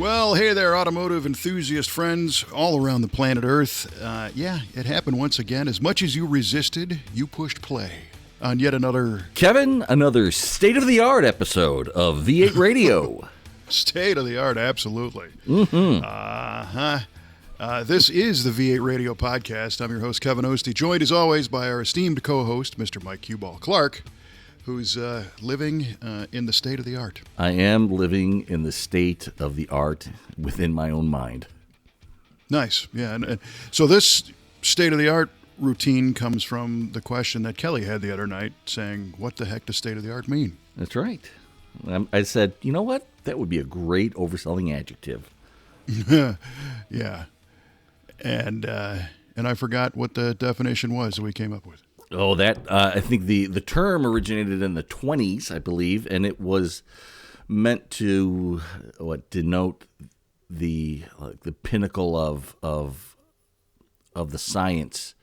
Well, hey there, automotive enthusiast friends all around the planet Earth. Yeah, it happened once again. As much as you resisted, you pushed play on yet another... Kevin, another state-of-the-art episode of V8 Radio. State of the art, absolutely. Mm-hmm. This is the V8 Radio Podcast. I'm your host, Kevin Ostie, joined as always by our esteemed co-host, Mr. Mike Cuball Clark, who's living in the state of the art. I am living in the state of the art within my own mind. Nice, yeah. And so this state of the art routine comes from the question that Kelly had the other night, saying, "What the heck does state of the art mean?" That's right. I said, you know what? That would be a great overselling adjective. Yeah, and I forgot what the definition was that we came up with. Oh, I think the term originated in the 1920s, I believe, and it was meant to denote the pinnacle of the science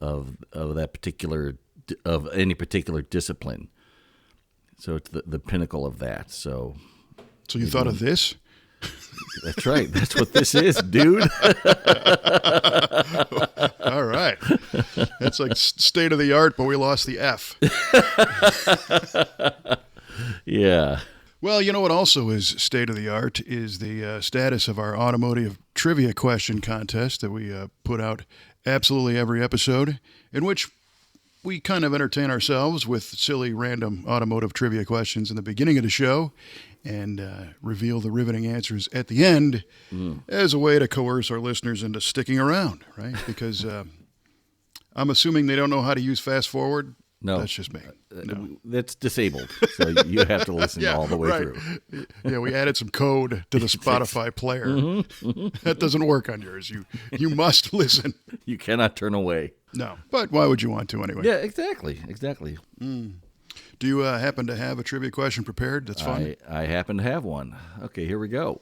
of that particular of any particular discipline. So it's the pinnacle of that. So you thought of this? That's right. That's what this is, dude. All right. It's like state of the art, but we lost the F. Yeah. Well, you know what also is state of the art is the status of our automotive trivia question contest that we put out absolutely every episode, in which we kind of entertain ourselves with silly, random automotive trivia questions in the beginning of the show and reveal the riveting answers at the end as a way to coerce our listeners into sticking around, right? Because I'm assuming they don't know how to use fast forward. No. That's just me. No. That's disabled, so you have to listen all the way through. Yeah, we added some code to the Spotify player. That doesn't work on yours. You must listen. You cannot turn away. No, but why would you want to anyway? Yeah, exactly. Do you happen to have a trivia question prepared? That's fun. I happen to have one. Okay, here we go.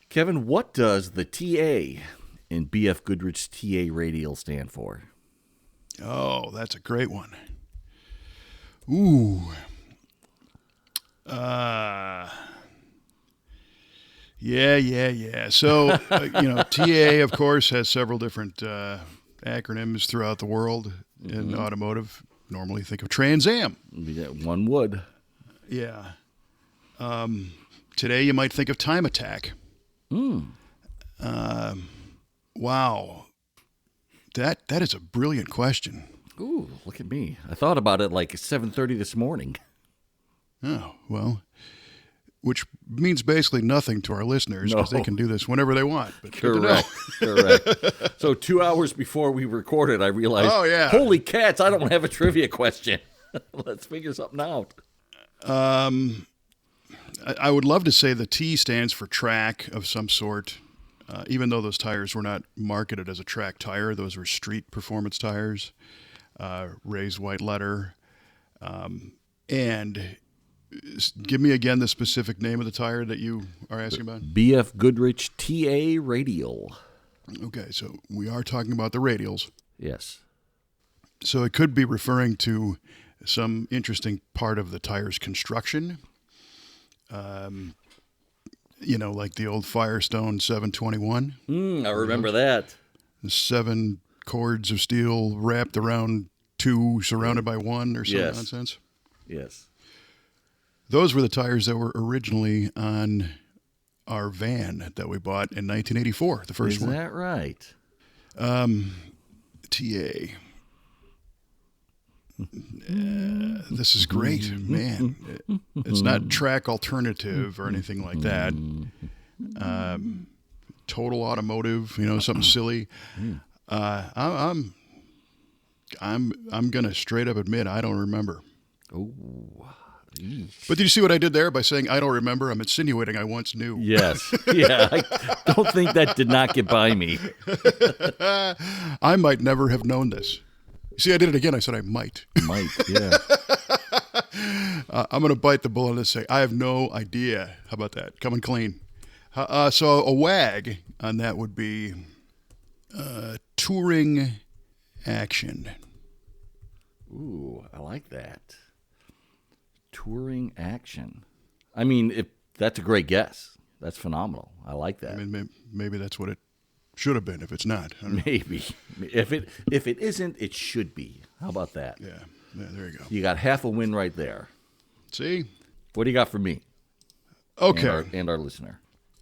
Kevin, what does the TA in BF Goodrich's TA radial stand for? Oh, that's a great one. Ooh. Yeah. So, TA, of course, has several different acronyms throughout the world in automotive. Normally think of Trans Am. One would. Yeah. Today you might think of Time Attack. Wow. That is a brilliant question. Ooh, look at me. I thought about it like 7:30 this morning. Oh, well, which means basically nothing to our listeners because they can do this whenever they want. But Correct. So 2 hours before we recorded, I realized, holy cats, I don't have a trivia question. Let's figure something out. I would love to say the T stands for track of some sort. Even though those tires were not marketed as a track tire, those were street performance tires, raised white letter. And give me again the specific name of the tire that you are asking about. BF Goodrich TA Radial. Okay, so we are talking about the radials. Yes. So it could be referring to some interesting part of the tire's construction. Like the old Firestone 721. I remember that. 7 cords of steel wrapped around 2, surrounded by 1 or some nonsense. Yes. Those were the tires that were originally on our van that we bought in 1984, the first one. Is that right? TA. This is great, man. It's not track alternative or anything like that. Total automotive, something silly. I'm gonna straight up admit I don't remember. Oh. But did you see what I did there by saying I don't remember? I'm insinuating I once knew. Yes. Yeah. I don't think that did not get by me. I might never have known this. See, I did it again. I said I might. Might, yeah. I'm going to bite the bullet and say I have no idea. How about that? Coming clean. So a WAG on that would be touring action. Ooh, I like that. Touring action. I mean, if that's a great guess. That's phenomenal. I like that. I mean, maybe that's what it should have been if it's not. I don't know. Maybe. If it isn't, it should be. How about that? Yeah, there you go. You got half a win right there. See? What do you got for me? Okay. And our listener.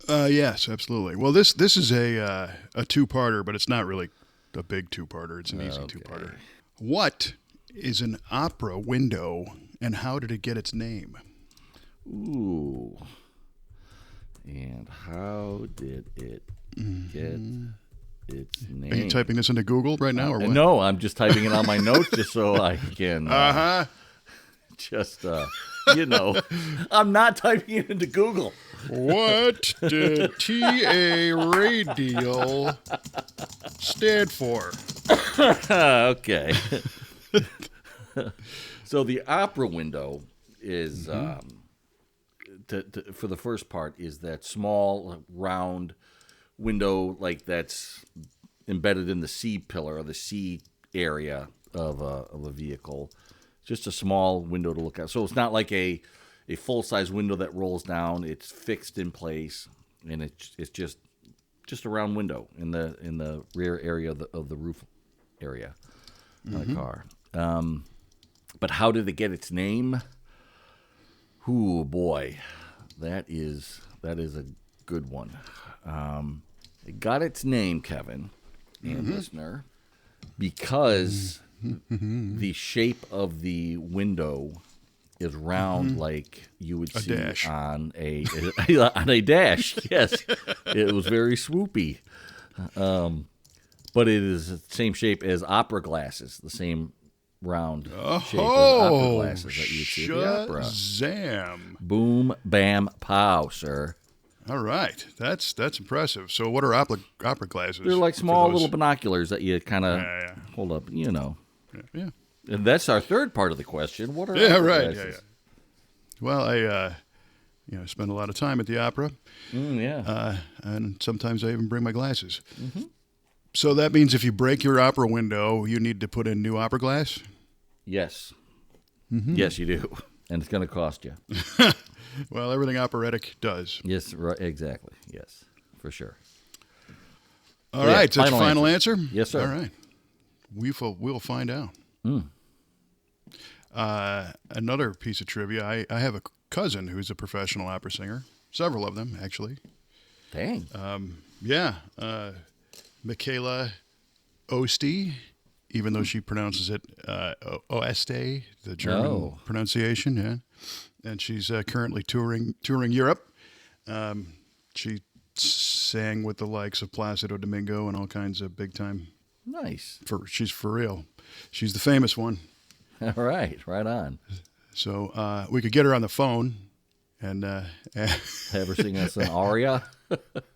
Yes, absolutely. Well, this is a two-parter, but it's not really a big two-parter. It's an easy two-parter. What is an opera window, and how did it get its name? Ooh. And how did it get its name? Are you typing this into Google right now, or what? No, I'm just typing it on my notes just so I can I'm not typing it into Google. What did TA Radial stand for? Okay. So the opera window is, for the first part, is that small, round window like that's embedded in the C pillar or the C area of a vehicle. Just a small window to look at. So it's not like a full-size window that rolls down. It's fixed in place, and it's just a round window in the rear area of the roof area of the car. But how did it get its name? Ooh, boy, that is a good one. It got its name, Kevin and listener, because the shape of the window is round like you would see dash. on a dash. Yes, it was very swoopy. But it is the same shape as opera glasses, the same round shape as opera glasses that you would see at the opera. Shazam. Boom, bam, pow, sir. All right. That's impressive. So what are opera glasses? They're like small little binoculars that you kind of hold up, Yeah. And that's our third part of the question. What are Yeah, right. glasses? Yeah. Well, I spend a lot of time at the opera. And sometimes I even bring my glasses. So that means if you break your opera window, you need to put in new opera glass? Yes. Yes, you do. And it's going to cost you. Well, everything operatic does. Yes, right, exactly. Yes, for sure. All right. So that's your final answer? Yes, sir. All right. We'll find out. Another piece of trivia. I have a cousin who's a professional opera singer. Several of them, actually. Dang. Michaela Oste, even though she pronounces it Oeste, the German pronunciation. Yeah. And she's currently touring Europe. She sang with the likes of Placido Domingo and all kinds of big time. Nice. She's for real. She's the famous one. All right, right on. So we could get her on the phone and have her sing us an aria.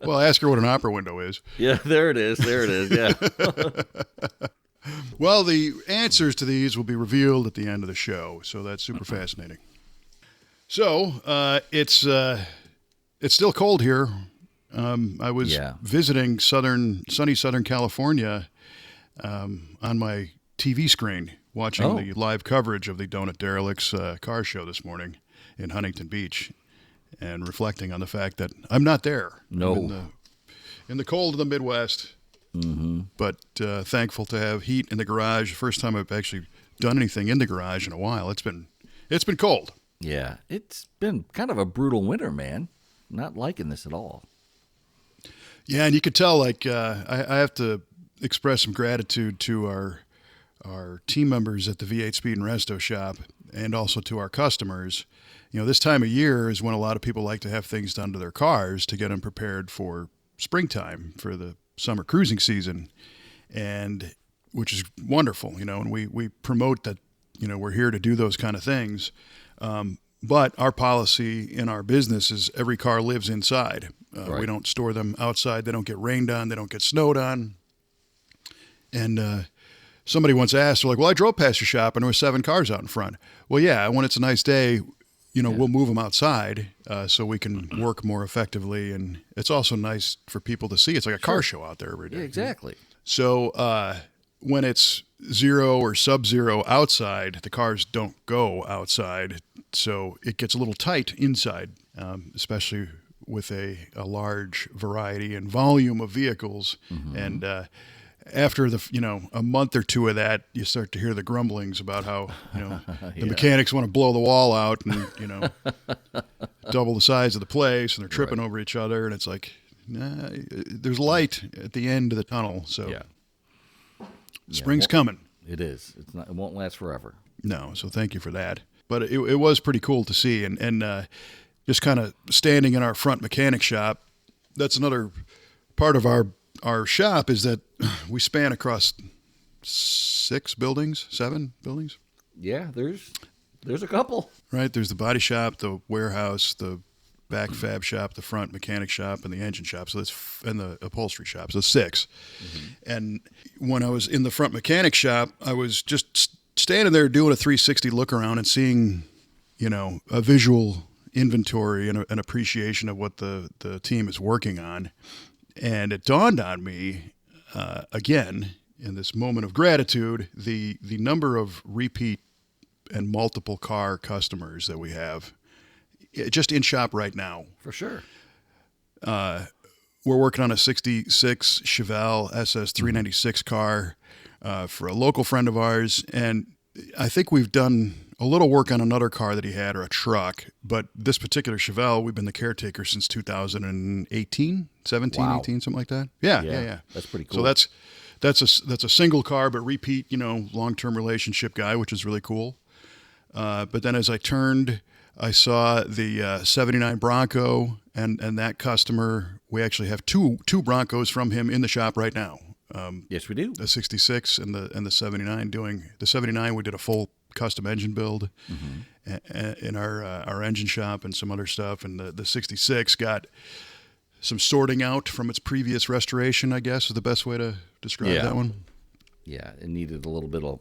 Well, ask her what an opera window is. Yeah, there it is. Yeah. Well, the answers to these will be revealed at the end of the show, so that's super fascinating. So it's still cold here. I was visiting sunny Southern California on my TV screen, watching the live coverage of the Donut Derelicts car show this morning in Huntington Beach, and reflecting on the fact that I'm not there. No. I'm in the cold of the Midwest. But thankful to have heat in the garage. First time I've actually done anything in the garage in a while. It's been cold. Yeah, it's been kind of a brutal winter, man. Not liking this at all. Yeah, and you could tell, like, I have to express some gratitude to our team members at the V8 Speed and Resto shop, and also to our customers. You know, this time of year is when a lot of people like to have things done to their cars to get them prepared for springtime, for the summer cruising season, and which is wonderful, you know, and we promote that, you know, we're here to do those kind of things. But our policy in our business is every car lives inside. Right. We don't store them outside. They don't get rained on. They don't get snowed on. And somebody once asked, they're like, well, I drove past your shop and there were 7 cars out in front. Well, yeah, when it's a nice day, you know, we'll move them outside so we can work more effectively. And it's also nice for people to see. It's like a car show out there every day. Yeah, exactly. So when it's 0 or sub-zero outside, the cars don't go outside. So it gets a little tight inside, especially with a large variety and volume of vehicles. And after a month or two of that, you start to hear the grumblings about how the mechanics want to blow the wall out and double the size of the place, and they're tripping over each other, and it's like, nah, there's light at the end of the tunnel. So spring's coming. It is. It won't last forever. No, so thank you for that. But it was pretty cool to see, and just kind of standing in our front mechanic shop. That's another part of our shop, is that we span across 7 buildings. Yeah, there's a couple. Right, there's the body shop, the warehouse, the back fab shop, the front mechanic shop, and the engine shop. So and the upholstery shop. So 6. And when I was in the front mechanic shop, I was just standing there doing a 360 look around and seeing, a visual inventory and an appreciation of what the team is working on. And it dawned on me, again, in this moment of gratitude, the number of repeat and multiple car customers that we have just in shop right now. For sure. We're working on a 66 Chevelle SS 396 car for a local friend of ours. And I think we've done a little work on another car that he had, or a truck. But this particular Chevelle, we've been the caretaker since 2018, 17, Wow. 18, something like that. Yeah. That's pretty cool. So that's a single car, but repeat, long-term relationship guy, which is really cool. But then as I turned, I saw the 79 Bronco, and that customer, we actually have two Broncos from him in the shop right now. Yes, we do. The 66 and the 79. Doing the 79, we did a full custom engine build in our engine shop and some other stuff. And the 66 got some sorting out from its previous restoration, I guess is the best way to describe that one. Yeah, it needed a little bit of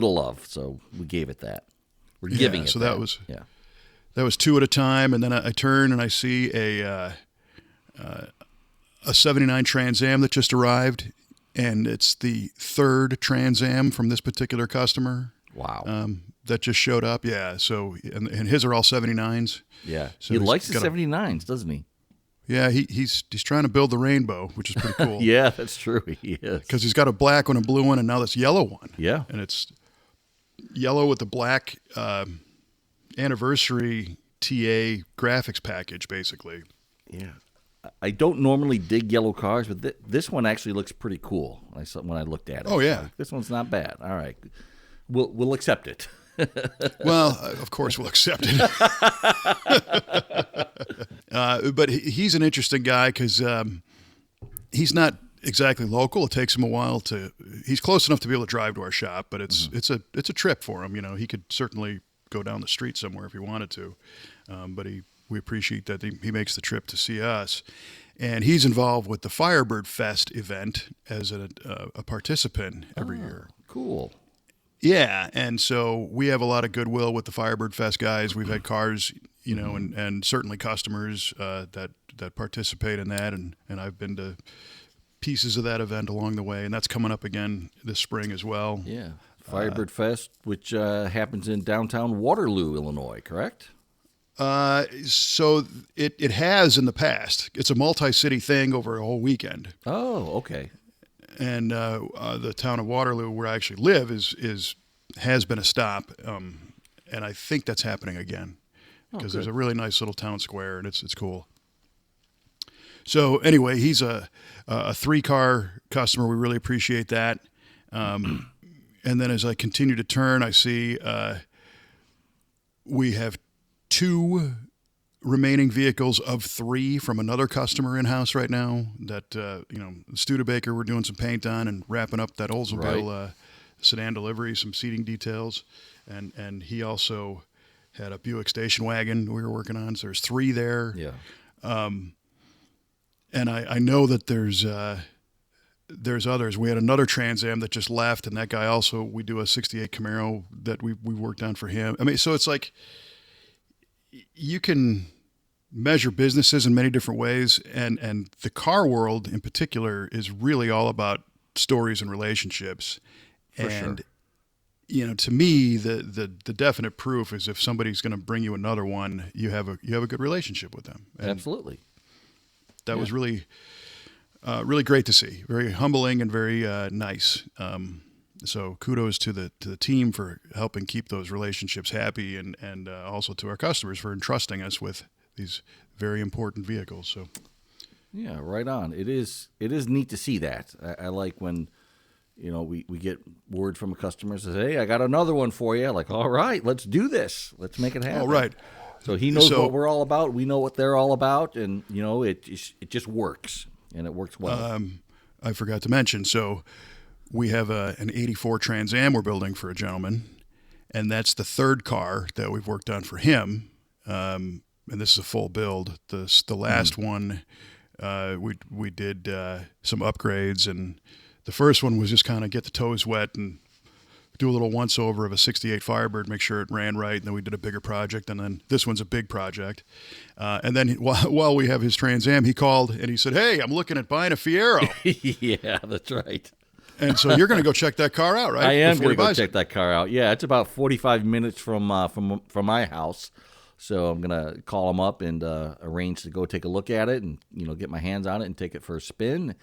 love, so we gave it that. We're giving it. So that was 2 at a time, and then I turn and I see a 79 Trans Am that just arrived, and it's the 3rd Trans Am from this particular customer. Wow. That just showed up. Yeah. So and his are all 79s. Yeah. So he likes the 79s, doesn't he? Yeah. He's trying to build the rainbow, which is pretty cool. Yeah, that's true. He is. Because he's got a black one, a blue one, and now this yellow one. Yeah. And it's yellow with the black anniversary TA graphics package, basically. Yeah. I don't normally dig yellow cars, but this one actually looks pretty cool. When I looked at it. Oh yeah, this one's not bad. All right, we'll accept it. Well, of course we'll accept it. But he's an interesting guy because he's not exactly local. It takes him a while he's close enough to be able to drive to our shop, but it's a trip for him. He could certainly go down the street somewhere if he wanted to, but we appreciate that he makes the trip to see us. And he's involved with the Firebird Fest event as a participant every year. Cool. Yeah, and so we have a lot of goodwill with the Firebird Fest guys. We've had cars, and certainly customers that participate in that, and I've been to pieces of that event along the way, and that's coming up again this spring as well. Yeah, Firebird Fest, which happens in downtown Waterloo, Illinois, correct? So it has in the past. It's a multi-city thing over a whole weekend. Oh, okay. And the town of Waterloo, where I actually live, has been a stop, and I think that's happening again because there's a really nice little town square, and it's cool. So anyway, he's a 3-car customer. We really appreciate that. And then as I continue to turn, I see we have 2 remaining vehicles of 3 from another customer in-house right now that, Studebaker we're doing some paint on and wrapping up that Oldsmobile sedan delivery, some seating details. And he also had a Buick station wagon we were working on. So there's 3 there. Yeah. And I know that there's others. We had another Trans Am that just left, and that guy also, we do a 68 Camaro that we worked on for him. I mean, so it's like, you can measure businesses in many different ways, and the car world in particular is really all about stories and relationships. For sure. To me, the definite proof is if somebody's going to bring you another one, you have a good relationship with them. And Absolutely. That was really, really great to see. Very humbling and very nice. So kudos to the team for helping keep those relationships happy, and also to our customers for entrusting us with these very important vehicles. So, yeah, right on. It is neat to see that. I like when, we get word from a customer that says, "Hey, I got another one for you." Like, all right, let's do this. Let's make it happen. all right. So he knows what we're all about. We know what they're all about, and it just works, and it works well. I forgot to mention. So we have an '84 Trans Am we're building for a gentleman, and that's the third car that we've worked on for him. And this is a full build. The last one, we did some upgrades, and the first one was just kind of get the toes wet and do a little once over of a '68 Firebird, make sure it ran right, and then we did a bigger project, and then this one's a big project. And then while we have his Trans Am, he called and he said, "Hey, I'm looking at buying a Fiero." Yeah, that's right. And so you're going to go check that car out, right? I am going to go check that car out. Yeah, it's about 45 minutes from my house. So I'm going to call him up and arrange to go take a look at it and, get my hands on it and take it for a spin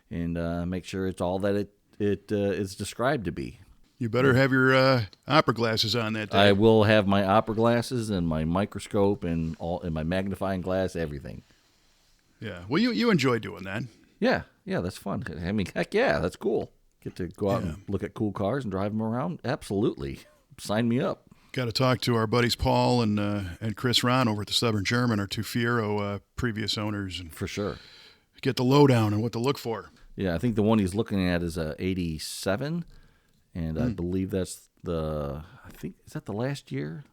and make sure it's all that it is described to be. You better have your opera glasses on that day. I will have my opera glasses and my microscope and my magnifying glass, everything. Yeah. Well, you enjoy doing that. Yeah, that's fun. I mean, heck yeah, that's cool. Get to go out and look at cool cars and drive them around. Absolutely. Sign me up. Got to talk to our buddies Paul and Chris Ron over at the Stubborn German, our two Fiero previous owners, and for sure get the lowdown and what to look for. Yeah, I think the one he's looking at is a '87, and I believe that's is that the last year?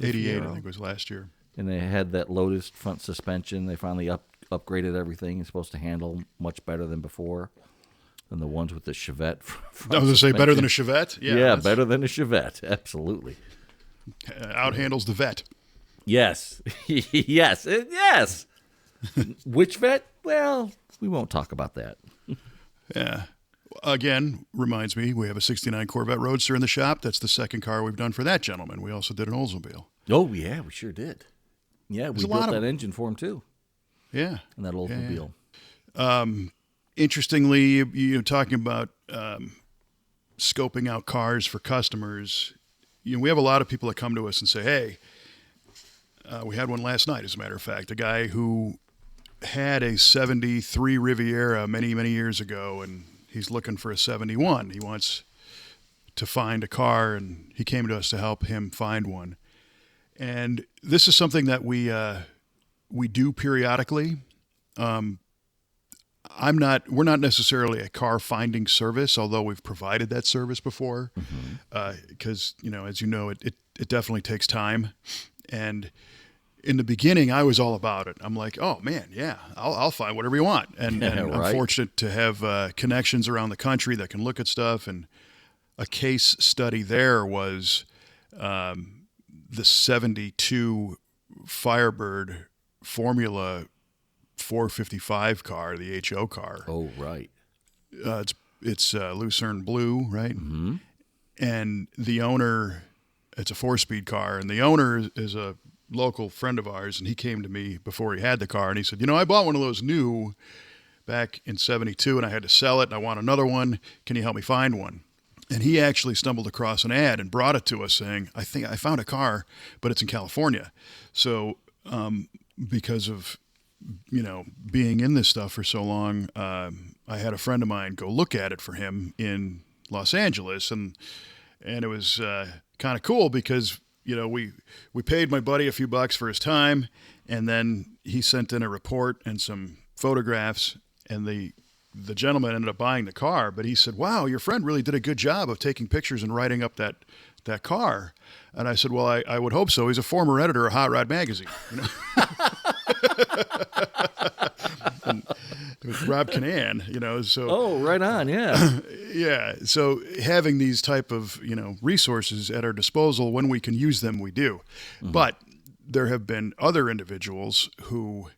'88, I think was last year. And they had that Lotus front suspension. They finally upgraded everything. It's supposed to handle much better than before. Than the ones with the Chevette. I was going to say better than a Chevette. Yeah, better than a Chevette. Absolutely. Outhandles the vet. Yes. yes. Which vet? Well, we won't talk about that. Yeah. Again, reminds me, we have a '69 Corvette Roadster in the shop. That's the second car we've done for that gentleman. We also did an Oldsmobile. Oh, yeah, we sure did. Yeah, we built that engine for him, too. Yeah. And that Oldsmobile. Yeah. Interestingly, you're talking about scoping out cars for customers. We have a lot of people that come to us and say, "Hey, we had one last night, as a matter of fact, a guy who had a '73 Riviera many, many years ago, and he's looking for a '71. He wants to find a car, and he came to us to help him find one." And this is something that we do periodically. We're not necessarily a car finding service, although we've provided that service before, because, as you know, it definitely takes time. And in the beginning, I was all about it. I'm like, oh man, yeah, I'll find whatever you want. And right. I'm fortunate to have connections around the country that can look at stuff. And a case study there was the '72 Firebird Formula 455 car, the HO car. Oh, right. It's Lucerne blue, right? Mm-hmm. And the owner, it's a 4-speed car, and the owner is a local friend of ours, and he came to me before he had the car, and he said, I bought one of those new back in '72, and I had to sell it, and I want another one. Can you help me find one? And he actually stumbled across an ad and brought it to us saying, I think I found a car, but it's in California. So because of being in this stuff for so long, I had a friend of mine go look at it for him in Los Angeles, and it was kind of cool because we paid my buddy a few bucks for his time, and then he sent in a report and some photographs, and the gentleman ended up buying the car. But he said, "Wow, your friend really did a good job of taking pictures and writing up that car." And I said, "Well, I would hope so. He's a former editor of Hot Rod Magazine." And it was Rob Canan, so. Oh, right on, yeah. Yeah, so having these type of, resources at our disposal, when we can use them, we do. Mm-hmm. But there have been other individuals who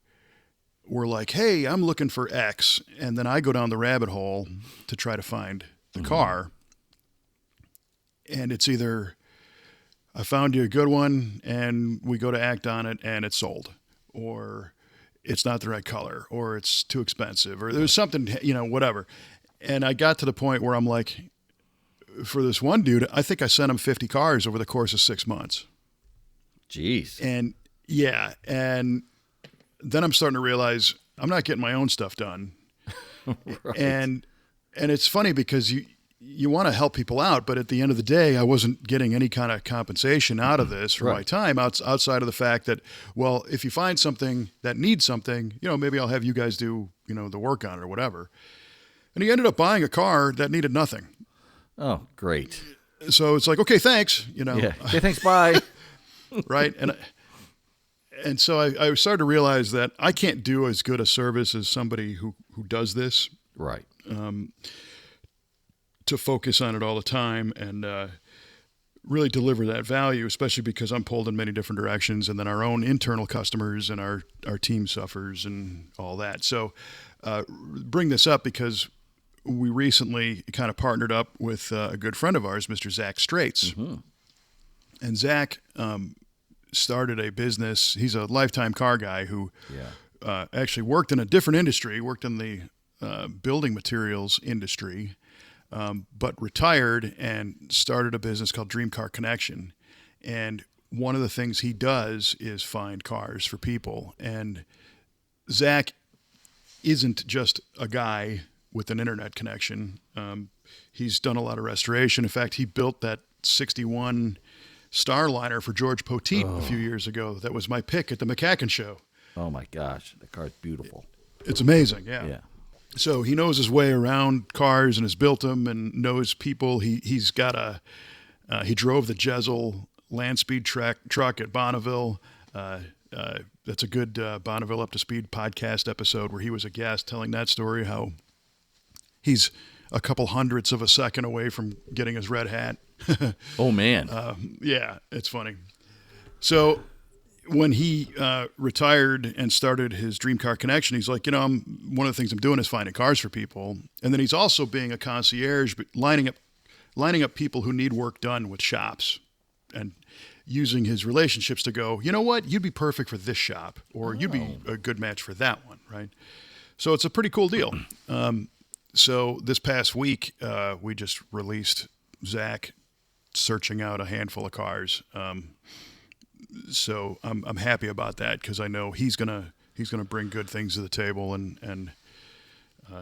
were like, "Hey, I'm looking for X," and then I go down the rabbit hole to try to find the car, and it's either I found you a good one, and we go to act on it, and it's sold, or it's not the right color, or it's too expensive, or there's something, whatever. And I got to the point where I'm like, for this one dude, I think I sent him 50 cars over the course of 6 months. Jeez. And and then I'm starting to realize I'm not getting my own stuff done. Right. And it's funny because you want to help people out, but at the end of the day, I wasn't getting any kind of compensation out of this for my time outside of the fact that, well, if you find something that needs something, maybe I'll have you guys do, the work on it or whatever. And he ended up buying a car that needed nothing. Oh, great. So it's like, okay, thanks, Yeah. Okay, thanks, bye. Right. And so I started to realize that I can't do as good a service as somebody who does this. Right. To focus on it all the time and really deliver that value, especially because I'm pulled in many different directions, and then our own internal customers and our team suffers and all that. So bring this up because we recently kind of partnered up with a good friend of ours, Mr. Zach Straits. Mm-hmm. And Zach started a business. He's a lifetime car guy who actually worked in a different industry, worked in the building materials industry, but retired and started a business called Dream Car Connection. And one of the things he does is find cars for people. And Zach isn't just a guy with an internet connection. He's done a lot of restoration. In fact, he built that 61 Starliner for George Poteet a few years ago. That was my pick at the McCacken show. Oh my gosh, the car's beautiful. It's amazing, yeah. Yeah. So he knows his way around cars and has built them and knows people. He's got he drove the Jezel land speed truck at Bonneville. That's a good Bonneville Up to Speed podcast episode where he was a guest telling that story, how he's a couple hundredths of a second away from getting his red hat. Oh, man. Yeah, it's funny. So when he retired and started his Dream Car Connection, he's like, one of the things I'm doing is finding cars for people. And then he's also being a concierge, but lining up people who need work done with shops and using his relationships to go, you know what, you'd be perfect for this shop, or you'd be a good match for that one, right? So it's a pretty cool deal. So this past week, we just released Zach searching out a handful of cars. So I'm happy about that because I know he's gonna bring good things to the table and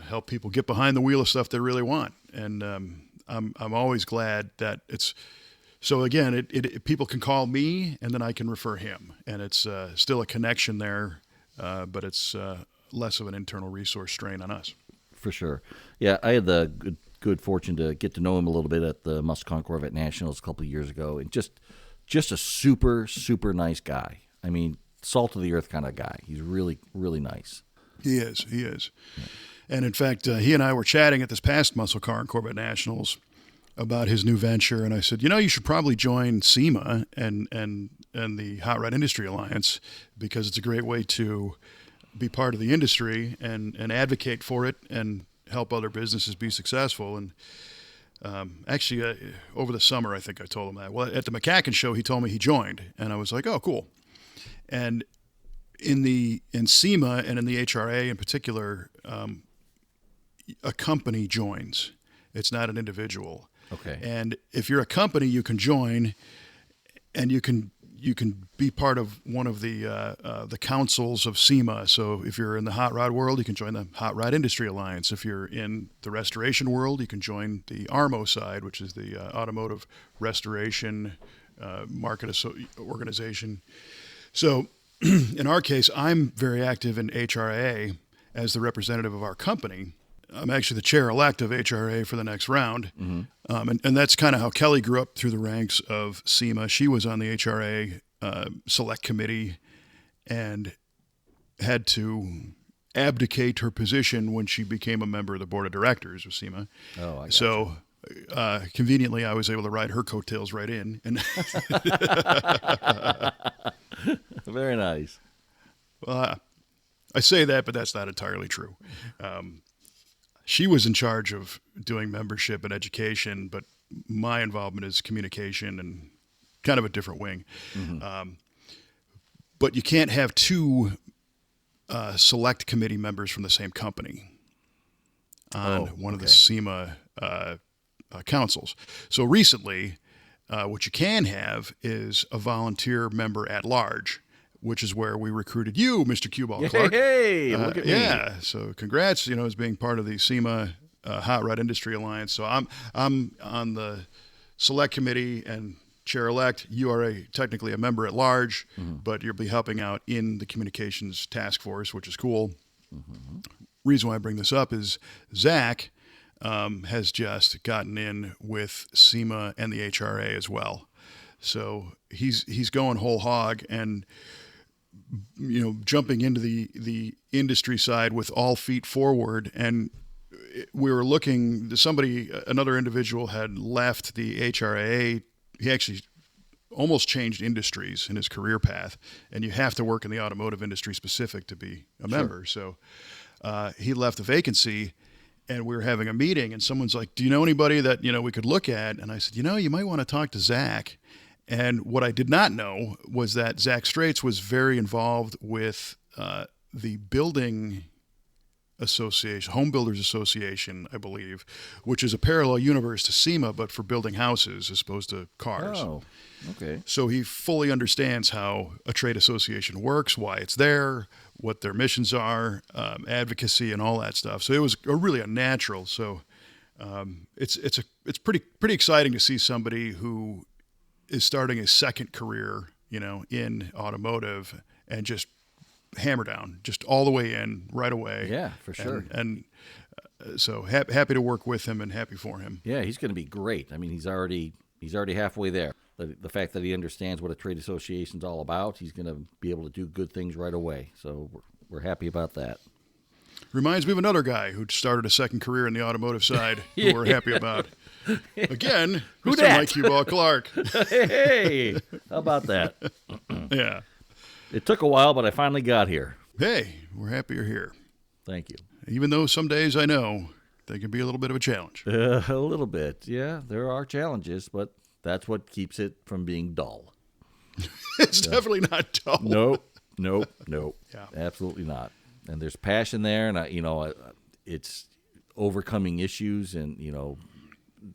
help people get behind the wheel of stuff they really want. And I'm always glad that it's. So again, it people can call me and then I can refer him, and it's still a connection there, but it's less of an internal resource strain on us. For sure. Yeah, I had the good fortune to get to know him a little bit at the Muscon Corvette Nationals a couple of years ago, and just a super, super nice guy. I mean, salt of the earth kind of guy. He's really, really nice. He is. Yeah. And in fact, he and I were chatting at this past Muscle Car and Corvette Nationals about his new venture, and I said, you should probably join SEMA and the Hot Rod Industry Alliance because it's a great way to be part of the industry and advocate for it and help other businesses be successful. And actually, over the summer, I think I told him that. Well, at the McCacken show, he told me he joined, and I was like, oh, cool. And in SEMA and in the HRA in particular, a company joins. It's not an individual. Okay. And if you're a company, you can join, and you can be part of one of the councils of SEMA. So if you're in the hot rod world, you can join the Hot Rod Industry Alliance. If you're in the restoration world, you can join the ARMO side, which is the Automotive Restoration Market Organization. So in our case, I'm very active in HRA as the representative of our company. I'm actually the chair-elect of HRA for the next round. Mm-hmm. And that's kind of how Kelly grew up through the ranks of SEMA. She was on the HRA select committee and had to abdicate her position when she became a member of the board of directors of SEMA. Oh, I got so conveniently, I was able to ride her coattails right in. And very nice. Well, I say that, but that's not entirely true. She was in charge of doing membership and education, but my involvement is communication and kind of a different wing. Mm-hmm. But you can't have two select committee members from the same company on one of the SEMA councils. So recently, what you can have is a volunteer member at large, which is where we recruited you, Mr. Q-Ball Clark. Hey, look at me. Yeah, so congrats, as being part of the SEMA Hot Rod Industry Alliance. So I'm on the select committee and chair-elect. You are technically a member at large, but you'll be helping out in the communications task force, which is cool. Reason why I bring this up is Zach has just gotten in with SEMA and the HRA as well. So he's going whole hog and jumping into the industry side with all feet forward. And we were looking, another individual had left the HRA. He actually almost changed industries in his career path, and you have to work in the automotive industry specific to be a member. So he left the vacancy, and we were having a meeting, and someone's like, do you know anybody that, we could look at? And I said, you might want to talk to Zach. And what I did not know was that Zach Straits was very involved with the building association, Home Builders Association, I believe, which is a parallel universe to SEMA, but for building houses as opposed to cars. Oh, okay. So he fully understands how a trade association works, why it's there, what their missions are, advocacy, and all that stuff. So it was really a natural. So it's pretty exciting to see somebody who is starting a second career, in automotive and just hammer down, just all the way in right away. Yeah, for sure. And so happy to work with him and happy for him. Yeah, he's going to be great. I mean, he's already halfway there. The fact that he understands what a trade association's all about, he's going to be able to do good things right away. So we're happy about that. Reminds me of another guy who started a second career in the automotive side who we're happy about. Again, Who Mr. dat? Mike Q-Ball Clark. Hey, how about that? Yeah. It took a while, but I finally got here. Hey, we're happy you're here. Thank you. Even though some days I know they can be a little bit of a challenge. A little bit. Yeah, there are challenges, but that's what keeps it from being dull. It's definitely not dull. Nope. Yeah. Absolutely not. And there's passion there, and it's overcoming issues and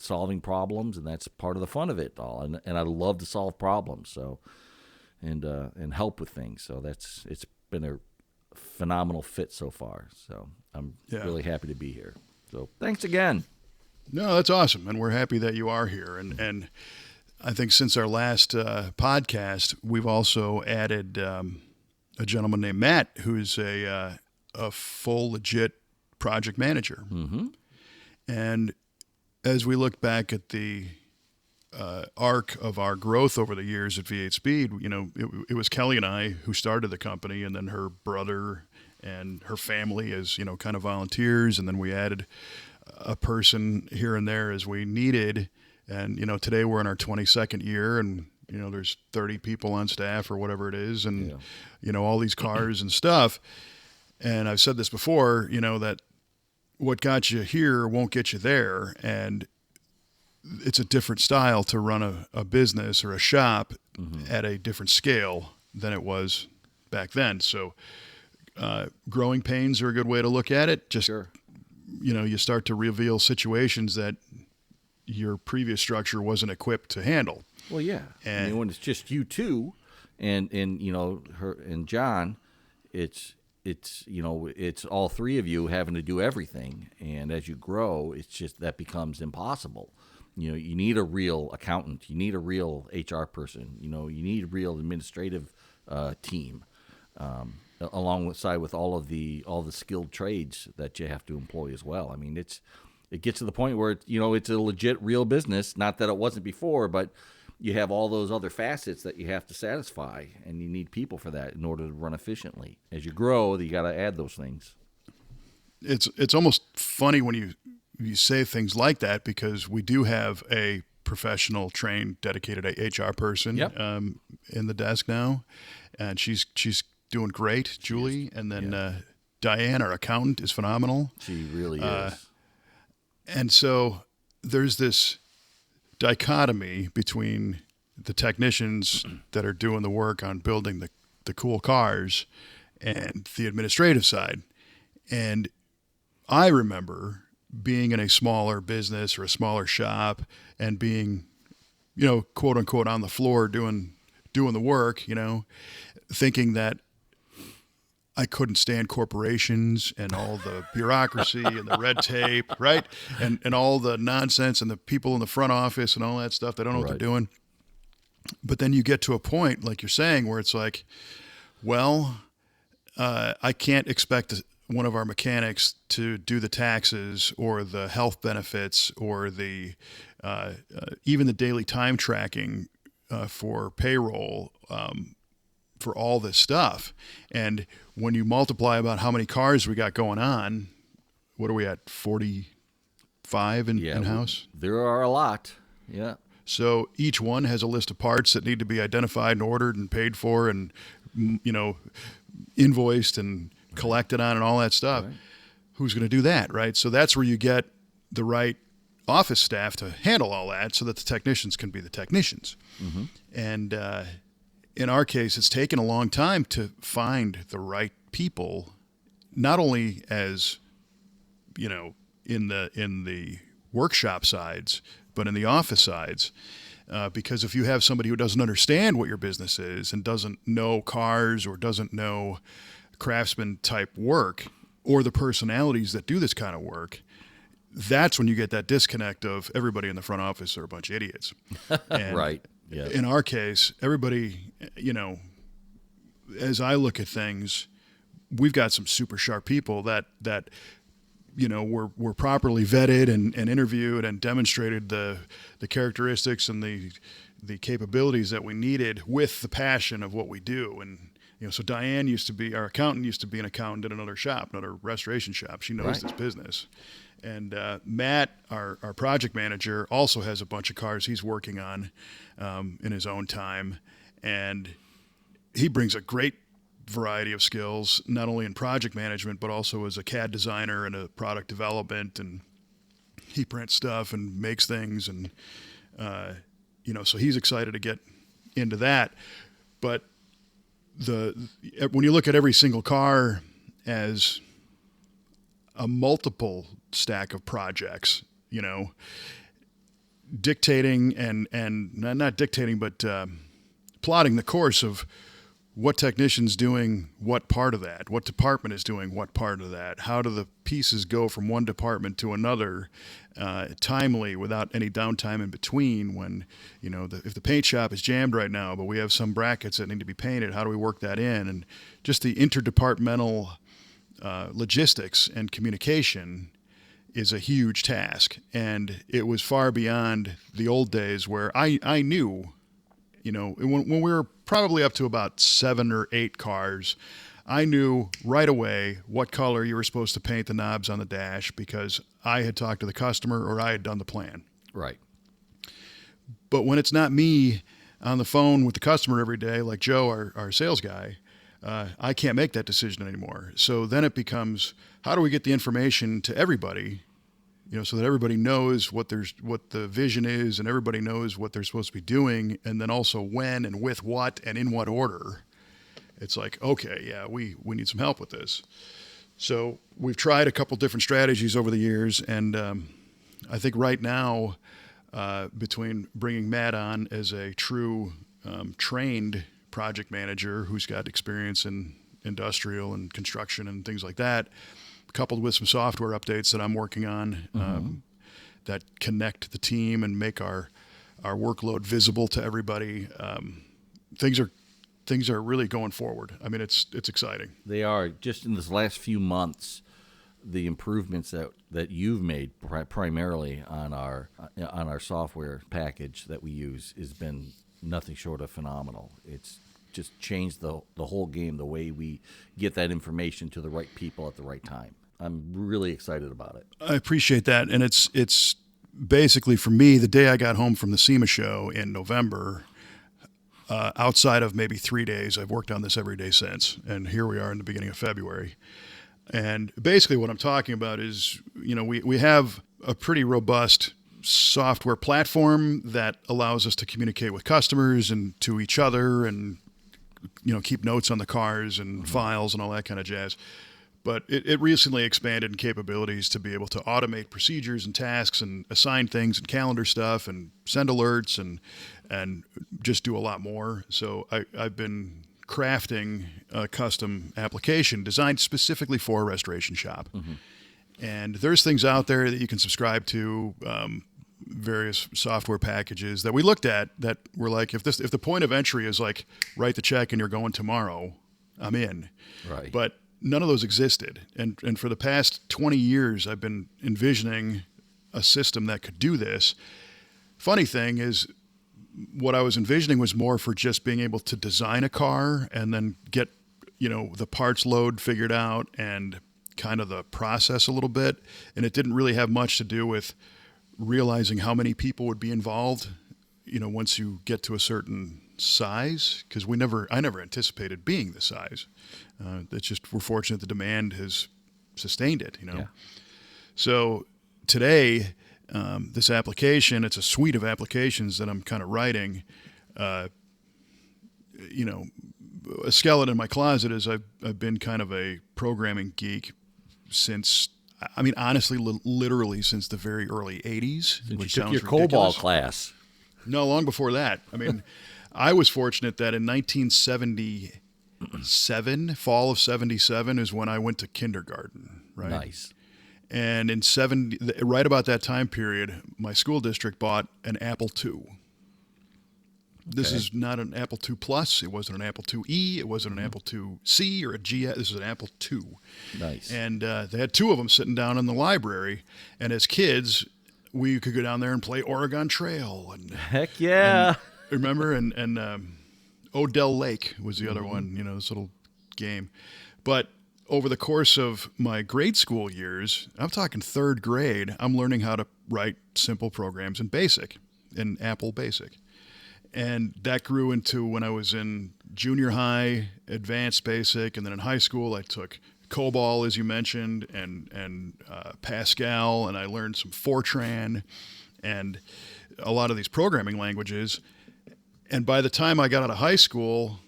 solving problems, and that's part of the fun of it all. And I love to solve problems, so and help with things. So it's been a phenomenal fit so far. So I'm really happy to be here. So thanks again. No, that's awesome, and we're happy that you are here. And I think since our last podcast, we've also added a gentleman named Matt, who's a full legit project manager. And as we look back at the arc of our growth over the years at V8 Speed, it was Kelly and I who started the company, and then her brother and her family as, kind of volunteers. And then we added a person here and there as we needed. And, today we're in our 22nd year, and, there's 30 people on staff or whatever it is, and, all these cars and stuff. And I've said this before, that what got you here won't get you there. And it's a different style to run a business or a shop at a different scale than it was back then. So growing pains are a good way to look at it. Just, Sure. You start to reveal situations that your previous structure wasn't equipped to handle. Well, yeah. And when it's just you two, and her and John, it's all three of you having to do everything. And as you grow, it's just that becomes impossible. You need a real accountant. You need a real HR person. You need a real administrative team, alongside with all the skilled trades that you have to employ as well. I mean, it gets to the point where it's a legit real business. Not that it wasn't before, but you have all those other facets that you have to satisfy, and you need people for that in order to run efficiently. As you grow, you got to add those things. It's almost funny when you say things like that, because we do have a professional, trained, dedicated HR person in the desk now, and she's doing great, Julie. And then Diane, our accountant, is phenomenal. She really is. And so there's this dichotomy between the technicians that are doing the work on building the cool cars and the administrative side. And I remember being in a smaller business or a smaller shop and being, quote unquote, on the floor doing the work, thinking that I couldn't stand corporations and all the bureaucracy and the red tape, right? And all the nonsense and the people in the front office and all that stuff. They don't know what they're doing. But then you get to a point, like you're saying, where it's like, well, I can't expect one of our mechanics to do the taxes or the health benefits or the even the daily time tracking for payroll, for all this stuff. And when you multiply about how many cars we got going on, what are we at, 45 in-house? There are a lot, yeah. So each one has a list of parts that need to be identified and ordered and paid for and, invoiced and collected on and all that stuff. Right. Who's going to do that, right? So that's where you get the right office staff to handle all that so that the technicians can be the technicians. Mm-hmm. And in our case, it's taken a long time to find the right people, not only as, in the workshop sides, but in the office sides. Because if you have somebody who doesn't understand what your business is and doesn't know cars or doesn't know craftsman type work or the personalities that do this kind of work, that's when you get that disconnect of everybody in the front office are a bunch of idiots. And right. Yeah. In our case, everybody, as I look at things, we've got some super sharp people that were properly vetted and interviewed and demonstrated the characteristics and the capabilities that we needed with the passion of what we do. And so Diane our accountant used to be an accountant at another shop, another restoration shop. She knows this business. And Matt, our project manager, also has a bunch of cars he's working on in his own time. And he brings a great variety of skills, not only in project management, but also as a CAD designer and a product development. And he prints stuff and makes things. And, so he's excited to get into that. But when you look at every single car as a multiple stack of projects, dictating and not dictating, but plotting the course of what technician's doing what part of that, what department is doing what part of that, how do the pieces go from one department to another timely without any downtime in between when, if the paint shop is jammed right now, but we have some brackets that need to be painted, how do we work that in? And just the interdepartmental logistics and communication is a huge task. And it was far beyond the old days where I knew, when we were probably up to about 7 or 8 cars, I knew right away what color you were supposed to paint the knobs on the dash because I had talked to the customer or I had done the plan. Right. But when it's not me on the phone with the customer every day, like Joe, our sales guy, I can't make that decision anymore. So then it becomes, how do we get the information to everybody, so that everybody knows what the vision is and everybody knows what they're supposed to be doing, and then also when and with what and in what order. It's like, okay, yeah, we need some help with this. So we've tried a couple different strategies over the years, and I think right now, between bringing Matt on as a true trained project manager who's got experience in industrial and construction and things like that, coupled with some software updates that I'm working on that connect the team and make our workload visible to everybody. Things are really going forward. I mean, it's exciting. They are. Just in this last few months, the improvements that you've made primarily on our software package that we use has been nothing short of phenomenal. It's just changed the whole game, the way we get that information to the right people at the right time. I'm really excited about it. I appreciate that. And it's basically, for me, the day I got home from the SEMA show in November, outside of maybe 3 days, I've worked on this every day since. And here we are in the beginning of February. And basically what I'm talking about is, we have a pretty robust software platform that allows us to communicate with customers and to each other and keep notes on the cars and files and all that kind of jazz. But it recently expanded in capabilities to be able to automate procedures and tasks and assign things and calendar stuff and send alerts and just do a lot more. So I've been crafting a custom application designed specifically for a restoration shop. And there's things out there that you can subscribe to, various software packages that we looked at that were like, if the point of entry is like, write the check and you're going tomorrow, I'm in. Right. But none of those existed. And for the past 20 years, I've been envisioning a system that could do this. Funny thing is, what I was envisioning was more for just being able to design a car and then get, the parts load figured out and kind of the process a little bit. And it didn't really have much to do with realizing how many people would be involved, once you get to a certain size, because I never anticipated being this size. It's just, we're fortunate the demand has sustained it, Yeah. So today, this application, it's a suite of applications that I'm kind of writing. A skeleton in my closet is I've been kind of a programming geek since, honestly, literally since the very early 80s. Since which you took sounds your ridiculous. COBOL class. No, long before that. I was fortunate that in 1977, fall of 77 is when I went to kindergarten, right? Nice. And in right about that time period, my school district bought an Apple II. This is not an Apple II Plus. It wasn't an Apple IIe. It wasn't an Apple IIc or a GS. This is an Apple II. Nice. And they had two of them sitting down in the library. And as kids, we could go down there and play Oregon Trail. And Heck yeah. remember? And Odell Lake was the other one, this little game. But over the course of my grade school years, I'm talking third grade, I'm learning how to write simple programs in BASIC, in Apple BASIC. And that grew into when I was in junior high, advanced BASIC, and then in high school I took COBOL, as you mentioned, and Pascal, and I learned some Fortran and a lot of these programming languages. And by the time I got out of high school,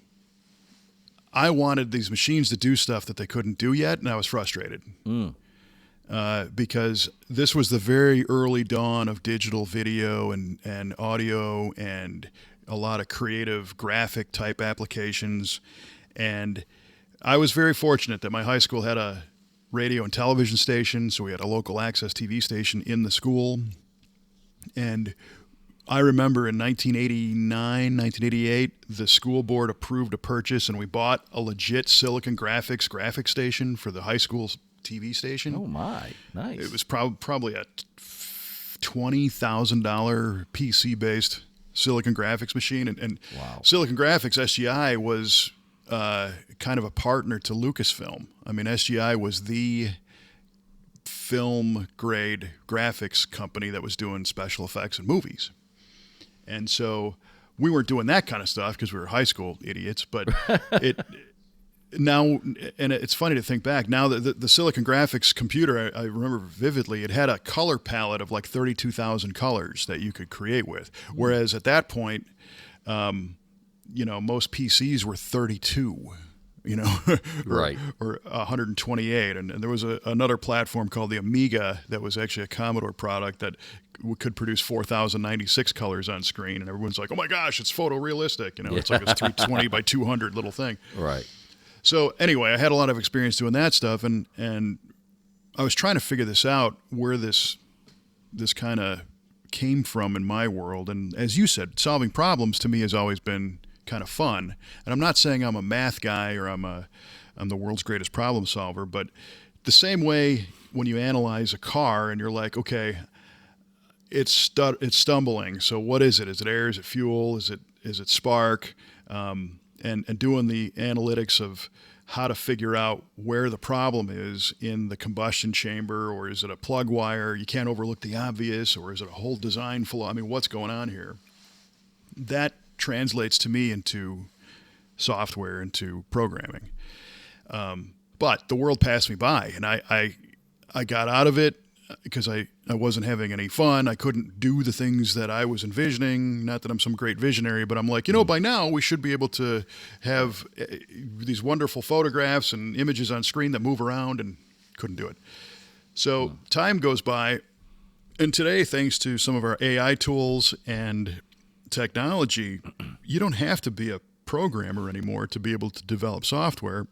I wanted these machines to do stuff that they couldn't do yet, and I was frustrated. Because this was the very early dawn of digital video and audio and a lot of creative graphic type applications. And I was very fortunate that my high school had a radio and television station, so we had a local access TV station in the school. And I remember in 1989, 1988, the school board approved a purchase, and we bought a legit Silicon Graphics graphic station for the high school's TV station. Oh my, nice. It was probably a $20,000 PC-based Silicon Graphics machine. And Wow. Silicon Graphics, SGI, was kind of a partner to Lucasfilm. SGI was the film-grade graphics company that was doing special effects in movies. And so we weren't doing that kind of stuff because we were high school idiots, but now, and it's funny to think back, now the Silicon Graphics computer, I remember vividly, it had a color palette of like 32,000 colors that you could create with. Whereas at that point, most PCs were 32, Right. or 128. And there was another platform called the Amiga that was actually a Commodore product that could produce 4,096 colors on screen. And everyone's like, oh my gosh, it's photorealistic. It's like this 320 by 200 little thing. Right. So anyway, I had a lot of experience doing that stuff, and I was trying to figure this out, where this kind of came from in my world. And as you said, solving problems to me has always been kind of fun. And I'm not saying I'm a math guy or I'm the world's greatest problem solver, but the same way when you analyze a car and you're like, okay, it's stumbling. So what is it? Is it air? Is it fuel? Is it spark? And doing the analytics of how to figure out where the problem is in the combustion chamber, or is it a plug wire? You can't overlook the obvious, or is it a whole design flaw? What's going on here? That translates to me into software, into programming. But the world passed me by, and I got out of it. because I wasn't having any fun. I couldn't do the things that I was envisioning. Not that I'm some great visionary, but I'm like, by now we should be able to have these wonderful photographs and images on screen that move around, and couldn't do it. So time goes by, and today, thanks to some of our AI tools and technology, you don't have to be a programmer anymore to be able to develop software,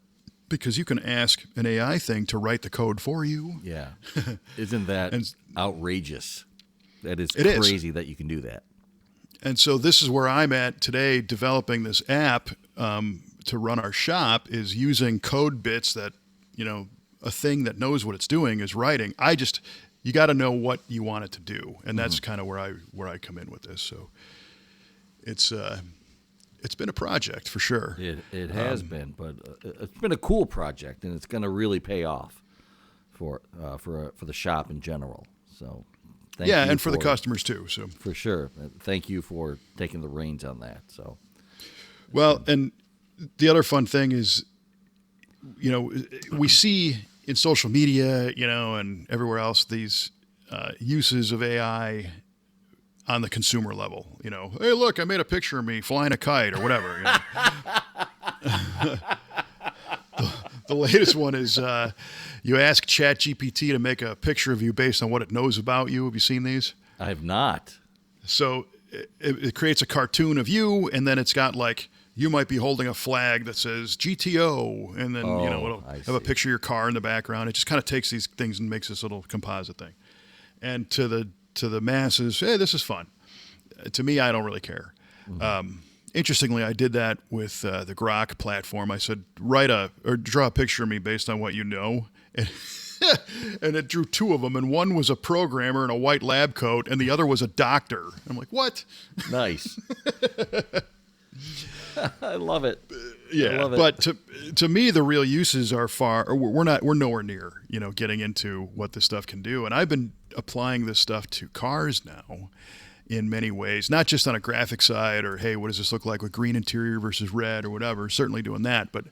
because you can ask an AI thing to write the code for you. Yeah. Isn't that outrageous? That is It crazy that you can do that. And so this is where I'm at today, developing this app to run our shop, is using code bits that, a thing that knows what it's doing is writing. You got to know what you want it to do. And that's kind of where I come in with this. So it's been a project for sure. It has been, but it's been a cool project, and it's going to really pay off for the shop in general. So, thank you, and for the customers too. So for sure, thank you for taking the reins on that. So, well, and the other fun thing is, we see in social media, and everywhere else, these uses of AI on the consumer level. Hey, look, I made a picture of me flying a kite or whatever. The latest one is you ask ChatGPT to make a picture of you based on what it knows about you. Have you seen these? I have not. So it creates a cartoon of you, and then it's got you might be holding a flag that says GTO, and then it'll have a picture of your car in the background. It just kind of takes these things and makes this little composite thing. And to the masses, hey, this is fun. To me, I don't really care. Interestingly, I did that with the Grok platform. I said, draw a picture of me based on what you know. And it drew two of them, and one was a programmer in a white lab coat, and the other was a doctor. I'm like, what? Nice. I love it. Yeah, I love it. But to me, the real uses are we're nowhere near, getting into what this stuff can do. And I've been applying this stuff to cars now in many ways, not just on a graphic side or, hey, what does this look like with green interior versus red or whatever, certainly doing that. But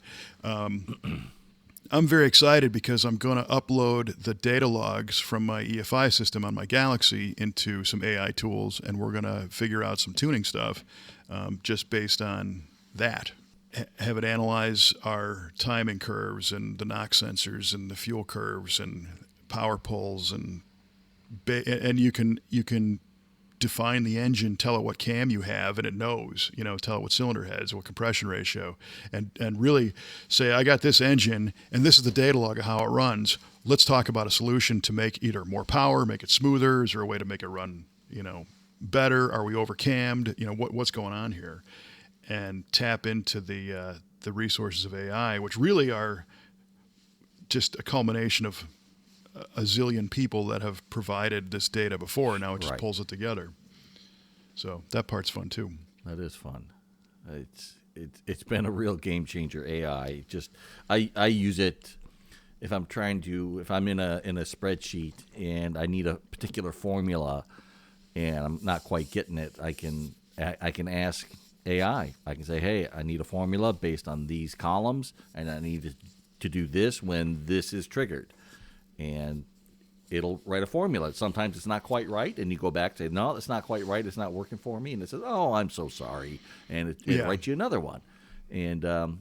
I'm very excited because I'm going to upload the data logs from my EFI system on my Galaxie into some AI tools, and we're going to figure out some tuning stuff just based on that. Have it analyze our timing curves and the knock sensors and the fuel curves and power pulls, and you can define the engine, tell it what cam you have, and it knows, tell it what cylinder heads, what compression ratio, and really say, I got this engine, and this is the data log of how it runs. Let's talk about a solution to make either more power, make it smoother. Is there a way to make it run, better? Are we overcammed? What's going on here? And tap into the resources of AI, which really are just a culmination of a zillion people that have provided this data before. Now it just pulls it together. So that part's fun too. That is fun. It's been a real game changer. AI. I use it if I'm in a spreadsheet and I need a particular formula and I'm not quite getting it. I can ask AI. I can say, hey, I need a formula based on these columns, and I need to do this when this is triggered. And it'll write a formula. Sometimes it's not quite right, and you go back and say, no, it's not quite right. It's not working for me. And it says, oh, I'm so sorry. And it writes you another one. And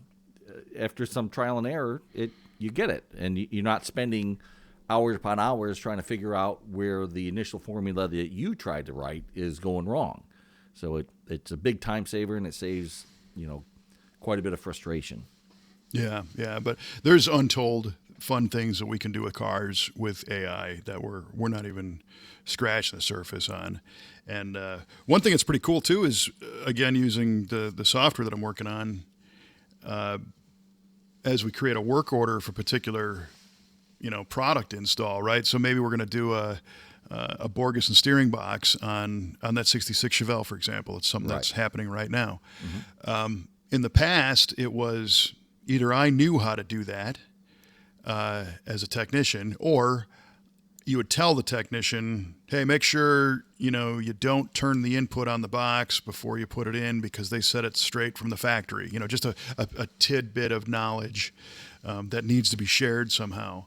after some trial and error, you get it. And you're not spending hours upon hours trying to figure out where the initial formula that you tried to write is going wrong. So it's a big time saver, and it saves, quite a bit of frustration. Yeah. But there's untold fun things that we can do with cars with AI that we're not even scratching the surface on. And one thing that's pretty cool too is, again, using the software that I'm working on, as we create a work order for particular, product install, right? So maybe we're going to do a Borgeson steering box on that 66 Chevelle, for example. It's something that's happening right now. Mm-hmm. In the past, it was either I knew how to do that as a technician, or you would tell the technician, hey, make sure, you don't turn the input on the box before you put it in because they set it straight from the factory. Just a tidbit of knowledge that needs to be shared somehow.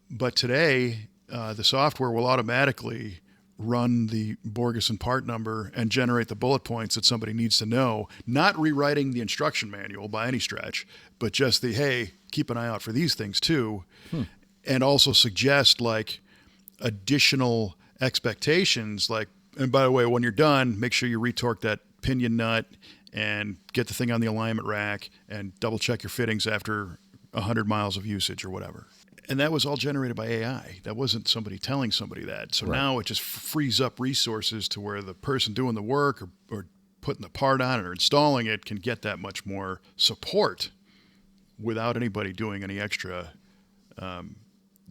But today, the software will automatically run the Borgeson part number and generate the bullet points that somebody needs to know, not rewriting the instruction manual by any stretch, but just the, hey, keep an eye out for these things too. And also suggest like additional expectations, like, and by the way, when you're done, make sure you retorque that pinion nut and get the thing on the alignment rack and double check your fittings after 100 miles of usage or whatever. And that was all generated by AI. That wasn't somebody telling somebody that. So now it just frees up resources to where the person doing the work or putting the part on it or installing it can get that much more support without anybody doing any extra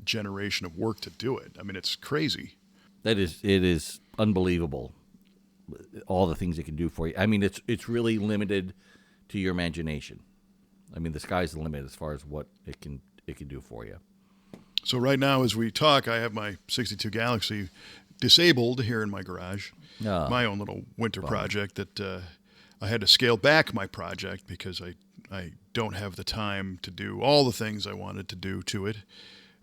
generation of work to do it. I mean, it's crazy. It is unbelievable, all the things it can do for you. I mean, it's really limited to your imagination. I mean, the sky's the limit as far as what it can do for you. So right now, as we talk, I have my 62 Galaxie disabled here in my garage. My own little winter project that I had to scale back my project because I don't have the time to do all the things I wanted to do to it.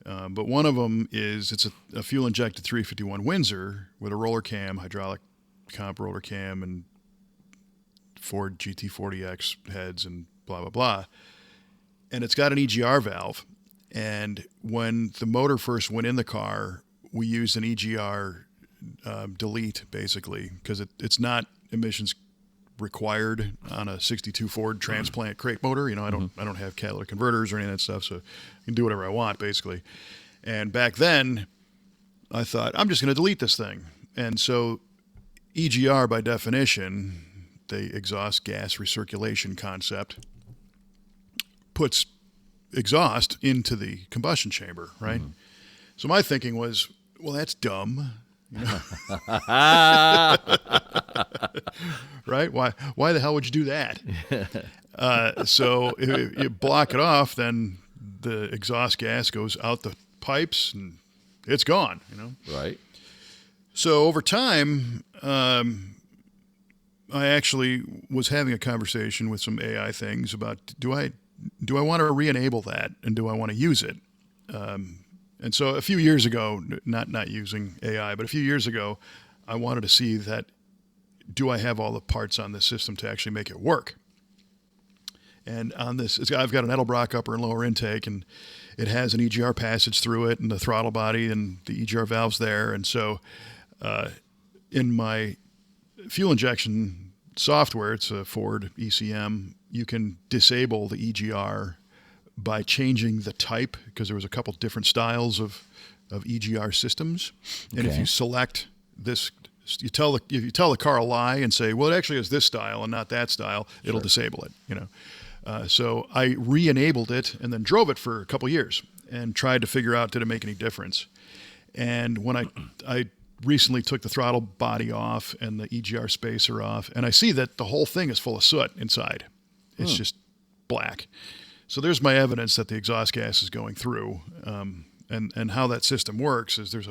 But one of them is it's a fuel-injected 351 Windsor with a roller cam, hydraulic comp roller cam, and Ford GT40X heads and blah, blah, blah. And it's got an EGR valve. And when the motor first went in the car, we used an EGR delete, basically, because it's not emissions required on a 62 Ford transplant crate motor. You know, I don't have catalytic converters or any of that stuff, so I can do whatever I want, basically. And back then, I thought, I'm just going to delete this thing. And so EGR, by definition, the exhaust gas recirculation concept, puts exhaust into the combustion chamber, right? So my thinking was, well, that's dumb. You know? Right? Why the hell would you do that? So if you block it off, then the exhaust gas goes out the pipes and it's gone, you know? Right. So over time, I actually was having a conversation with some AI things about do I want to re-enable that and do I want to use it? And so a few years ago, not using AI, but a few years ago, I wanted to see that do I have all the parts on this system to actually make it work? And on this, I've got an Edelbrock upper and lower intake, and it has an EGR passage through it and the throttle body and the EGR valves there. And so in my fuel injection software, it's a Ford ECM, you can disable the EGR by changing the type, because there was a couple different styles of EGR systems. And if you select this, if you tell the car a lie and say, well, it actually is this style and not that style, it'll disable it, you know. So I re-enabled it and then drove it for a couple years and tried to figure out, did it make any difference? And when I recently took the throttle body off and the EGR spacer off, and I see that the whole thing is full of soot inside. It's just black. So there's my evidence that the exhaust gas is going through. And how that system works is there's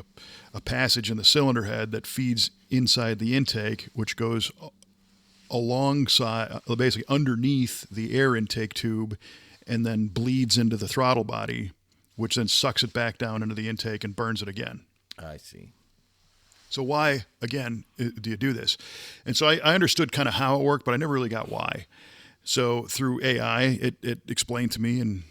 a passage in the cylinder head that feeds inside the intake, which goes alongside, basically underneath the air intake tube, and then bleeds into the throttle body, which then sucks it back down into the intake and burns it again. I see. So why, again, do you do this? And so I understood kind of how it worked, but I never really got why. So through AI, it explained to me, and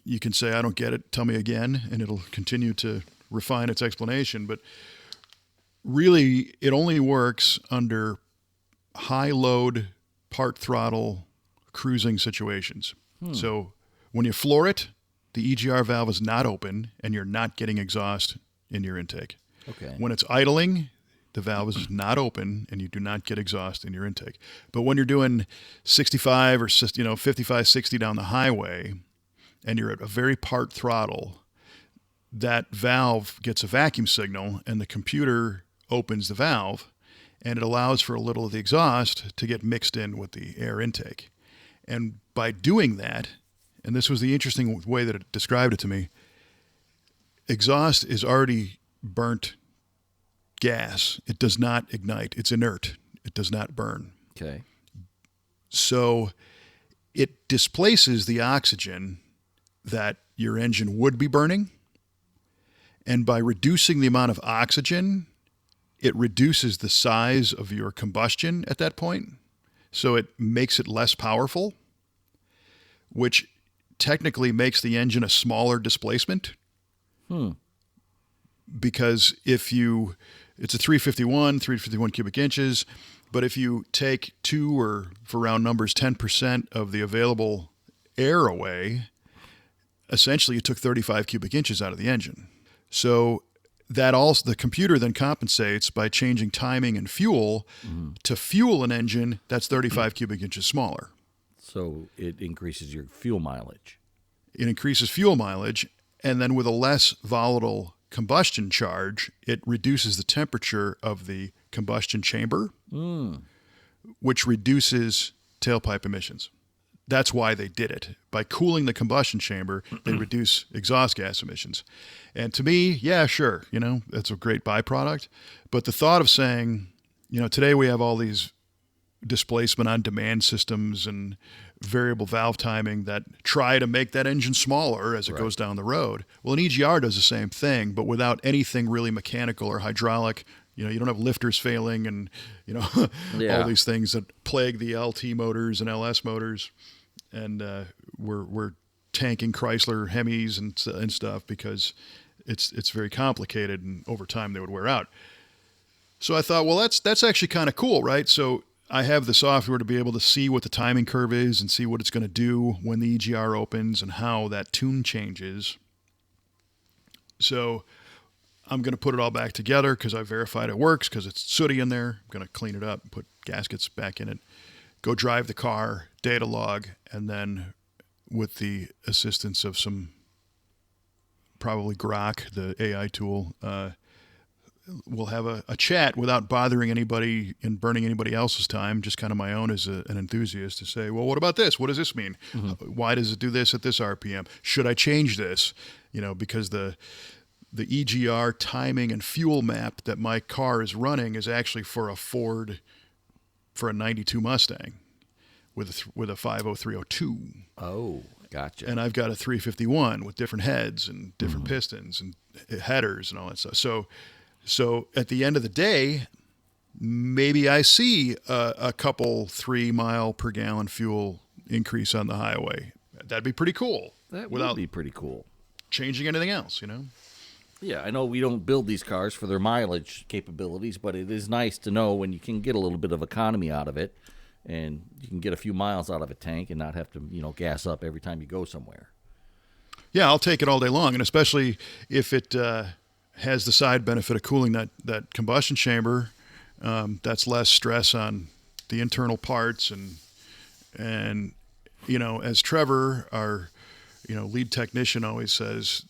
you can say, I don't get it, tell me again, and it'll continue to refine its explanation. But really, it only works under high load, part throttle, cruising situations. So when you floor it, the EGR valve is not open, and you're not getting exhaust in your intake. Okay. When it's idling, the valve is not open, and you do not get exhaust in your intake. But when you're doing 65 or 55, 60 down the highway, and you're at a very part throttle, that valve gets a vacuum signal, and the computer opens the valve, and it allows for a little of the exhaust to get mixed in with the air intake. And by doing that, and this was the interesting way that it described it to me, exhaust is already burnt gas. It does not ignite. It's inert. It does not burn. Okay. So it displaces the oxygen that your engine would be burning, And by reducing the amount of oxygen, it reduces the size of your combustion at that point. So it makes it less powerful, which technically makes the engine a smaller displacement. Because it's a 351 cubic inches, but if you take 2 or, for round numbers, 10% of the available air away, essentially you took 35 cubic inches out of the engine. So that also, the computer then compensates by changing timing and fuel to fuel an engine that's 35 cubic inches smaller. So it increases your fuel mileage. It increases fuel mileage, and then with a less volatile combustion charge, it reduces the temperature of the combustion chamber, which reduces tailpipe emissions. That's why they did it. By cooling the combustion chamber, they reduce exhaust gas emissions. And to me, yeah, sure, that's a great byproduct. But the thought of saying, today we have all these displacement on demand systems and variable valve timing that try to make that engine smaller as it goes down the road. Well, an EGR does the same thing, but without anything really mechanical or hydraulic. You don't have lifters failing and, all these things that plague the LT motors and LS motors. And we're tanking Chrysler Hemis and stuff because it's very complicated, and over time they would wear out. So I thought, well, that's actually kind of cool, right? So I have the software to be able to see what the timing curve is and see what it's going to do when the EGR opens and how that tune changes. So I'm going to put it all back together because I verified it works because it's sooty in there. I'm going to clean it up, put gaskets back in it, go drive the car, data log, and then with the assistance of some probably Grok, the AI tool, we'll have a chat without bothering anybody and burning anybody else's time, just kind of my own as an enthusiast to say, well, what about this? What does this mean? Why does it do this at this RPM? Should I change this? Because the EGR timing and fuel map that my car is running is actually for a 92 Mustang with a 50302. Oh, gotcha. And I've got a 351 with different heads and different pistons and headers and all that stuff. So at the end of the day, maybe I see a couple 3 mile per gallon fuel increase on the highway. That'd be pretty cool. That would be pretty cool. Changing anything else, Yeah, I know we don't build these cars for their mileage capabilities, but it is nice to know when you can get a little bit of economy out of it, and you can get a few miles out of a tank and not have to, gas up every time you go somewhere. Yeah, I'll take it all day long, and especially if it has the side benefit of cooling that combustion chamber. That's less stress on the internal parts, and as Trevor, our lead technician, always says,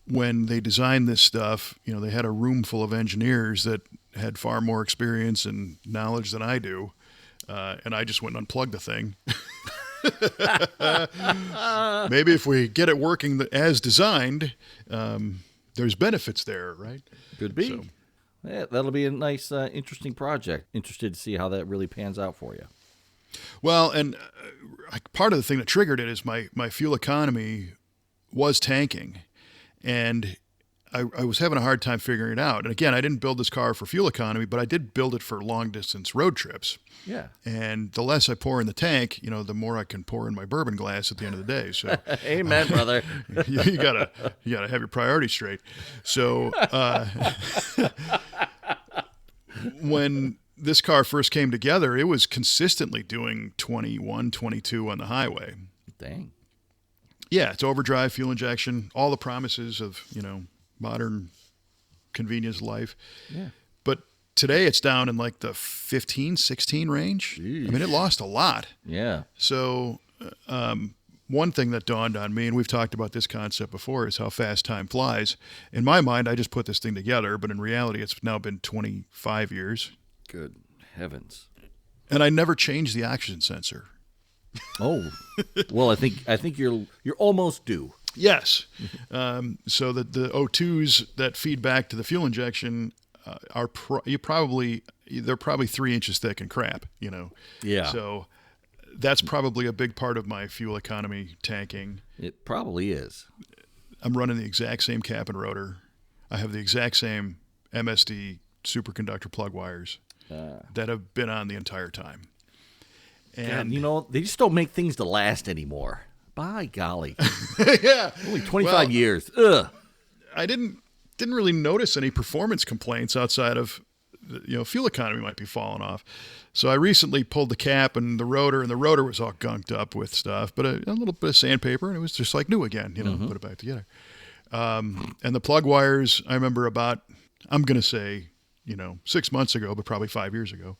when they designed this stuff, they had a room full of engineers that had far more experience and knowledge than I do, and I just went and unplugged the thing. Maybe if we get it working as designed, there's benefits there, right? Could be. So, yeah, that'll be a nice, interesting project. Interested to see how that really pans out for you. Well, and part of the thing that triggered it is my fuel economy was tanking, and I was having a hard time figuring it out. And again, I didn't build this car for fuel economy, but I did build it for long distance road trips. Yeah. And the less I pour in the tank, the more I can pour in my bourbon glass at the end of the day. So, amen, brother. you gotta have your priorities straight. So, when this car first came together, it was consistently doing 21, 22 on the highway. Dang. Yeah, it's overdrive, fuel injection, all the promises of, modern convenience life. Yeah. But today it's down in like the 15, 16 range. Jeez. I mean, it lost a lot. Yeah. So one thing that dawned on me, and we've talked about this concept before, is how fast time flies. In my mind, I just put this thing together, but in reality, it's now been 25 years. Good heavens. And I never changed the oxygen sensor. Oh, well, I think you're almost due. Yes. So that the O2s that feed back to the fuel injection they're probably 3 inches thick and crap, Yeah. So that's probably a big part of my fuel economy tanking. It probably is. I'm running the exact same cap and rotor. I have the exact same MSD superconductor plug wires that have been on the entire time. And they just don't make things to last anymore. By golly. Yeah. Only 25 years. Ugh. I didn't really notice any performance complaints outside of, fuel economy might be falling off. So I recently pulled the cap and the rotor was all gunked up with stuff, but a little bit of sandpaper, and it was just like new again, put it back together. And the plug wires, I remember about, I'm going to say, 6 months ago, but probably 5 years ago,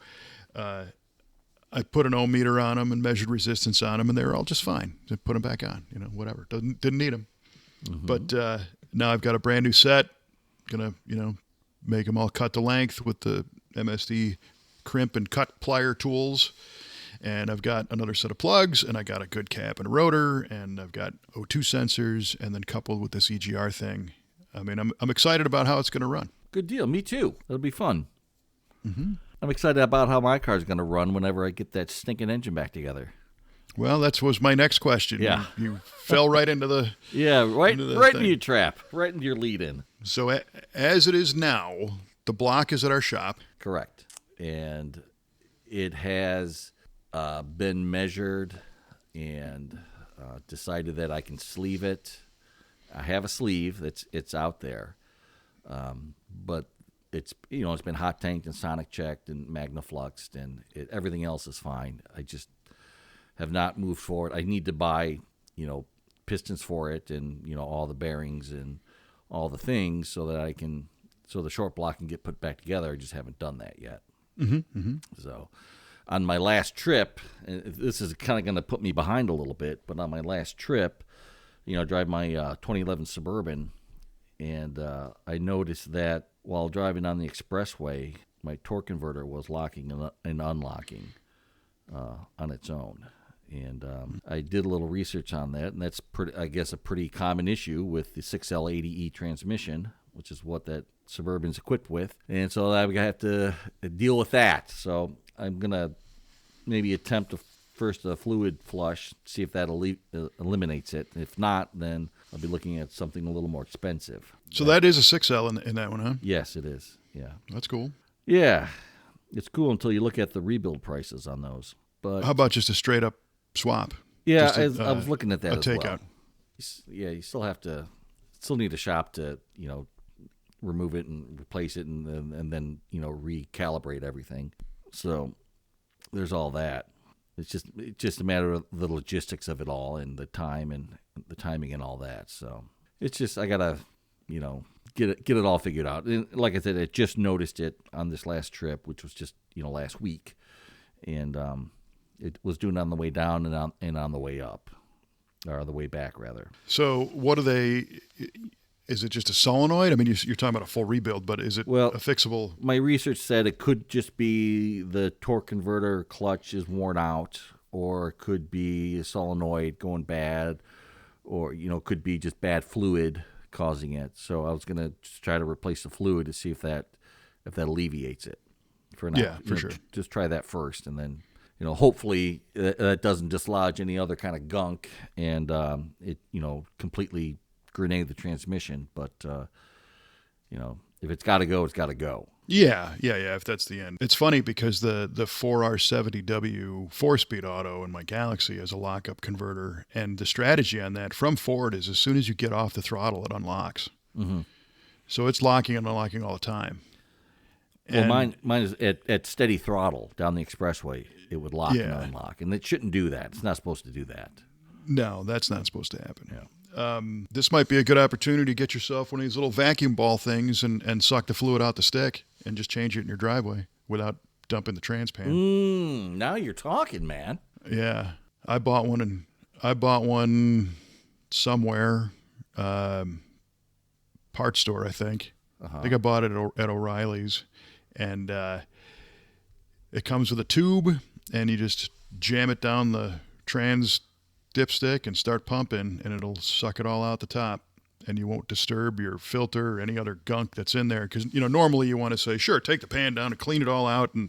I put an ohm meter on them and measured resistance on them, and they were all just fine. Just put them back on, whatever. Didn't need them. Mm-hmm. But now I've got a brand new set. Gonna, make them all cut to length with the MSD crimp and cut plier tools. And I've got another set of plugs, and I got a good cap and rotor, and I've got O2 sensors, and then coupled with this EGR thing. I mean, I'm excited about how it's going to run. Good deal. Me too. It'll be fun. Mm-hmm. I'm excited about how my car's going to run whenever I get that stinking engine back together. Well, that was my next question. Yeah. You fell right into the... Yeah, right into your trap, right into your lead-in. So as it is now, the block is at our shop. Correct. And it has been measured and decided that I can sleeve it. I have a sleeve. It's out there. But it's been hot tanked and sonic checked and magnafluxed, and everything else is fine. I just have not moved forward. I need to buy, pistons for it and, all the bearings and all the things so the short block can get put back together. I just haven't done that yet. Mm-hmm, mm-hmm. So on my last trip, and this is kind of going to put me behind a little bit, but on my last trip, I drive my 2011 Suburban, and I noticed that while driving on the expressway, my torque converter was locking and unlocking on its own. And I did a little research on that, and that's a pretty common issue with the 6L80E transmission, which is what that Suburban's equipped with. And so I have to deal with that. So I'm going to maybe attempt first a fluid flush, see if that eliminates it. If not, then I'll be looking at something a little more expensive. So that is a 6L in that one, huh? Yes, it is. Yeah. That's cool. Yeah. It's cool until you look at the rebuild prices on those. But how about just a straight up swap? Yeah, I was looking at that as takeout. Well. Yeah, you still need a shop to, remove it and replace it and then, recalibrate everything. So there's all that. It's just a matter of the logistics of it all and the time and the timing and all that. So it's just I gotta, get it all figured out. And like I said, I just noticed it on this last trip, which was just last week, and it was doing it on the way down and on the way up, or the way back rather. So what are they? Is it just a solenoid? I mean, you're talking about a full rebuild, but is it a fixable? My research said it could just be the torque converter clutch is worn out, or it could be a solenoid going bad, or could be just bad fluid causing it. So I was going to try to replace the fluid to see if that alleviates it for now. Yeah, for sure. Just try that first, and then hopefully that doesn't dislodge any other kind of gunk and it completely grenade the transmission. But if it's got to go, it's got to go. Yeah. If that's the end. It's funny because the 4R70W 4-speed auto in my Galaxie has a lockup converter, and the strategy on that from Ford is as soon as you get off the throttle, it unlocks. Mm-hmm. So it's locking and unlocking all the time. Well, mine is at steady throttle down the expressway. It would lock and unlock, and it shouldn't do that. It's not supposed to do that. No, that's not supposed to happen. Yeah. This might be a good opportunity to get yourself one of these little vacuum ball things and suck the fluid out the stick and just change it in your driveway without dumping the trans pan. Now you're talking, man. Yeah, I bought one somewhere, parts store, I think. Uh-huh. I think I bought it at O'Reilly's, and it comes with a tube, and you just jam it down the trans dipstick and start pumping, and it'll suck it all out the top, and you won't disturb your filter or any other gunk that's in there. Because normally you want to say, sure, take the pan down and clean it all out and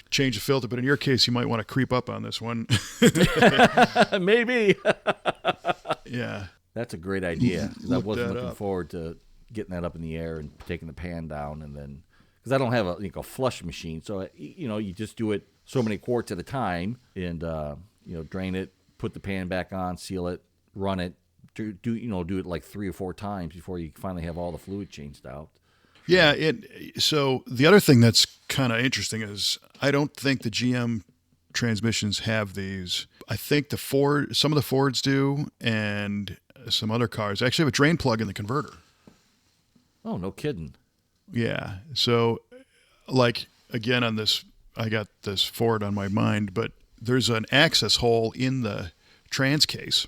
change the filter, but in your case, you might want to creep up on this one. Maybe. Yeah. That's a great idea. 'Cause I Look wasn't that looking up. forward to getting that up in the air and taking the pan down, and then because I don't have a flush machine, so you just do it so many quarts at a time, and drain it, put the pan back on, seal it, run it, do it like 3 or 4 times before you finally have all the fluid changed out. Yeah. So the other thing that's kind of interesting is I don't think the GM transmissions have these. I think some of the Fords do, and some other cars actually have a drain plug in the converter. Oh, no kidding. Yeah. So, like, again, on this, I got this Ford on my mind, but there's an access hole in the trans case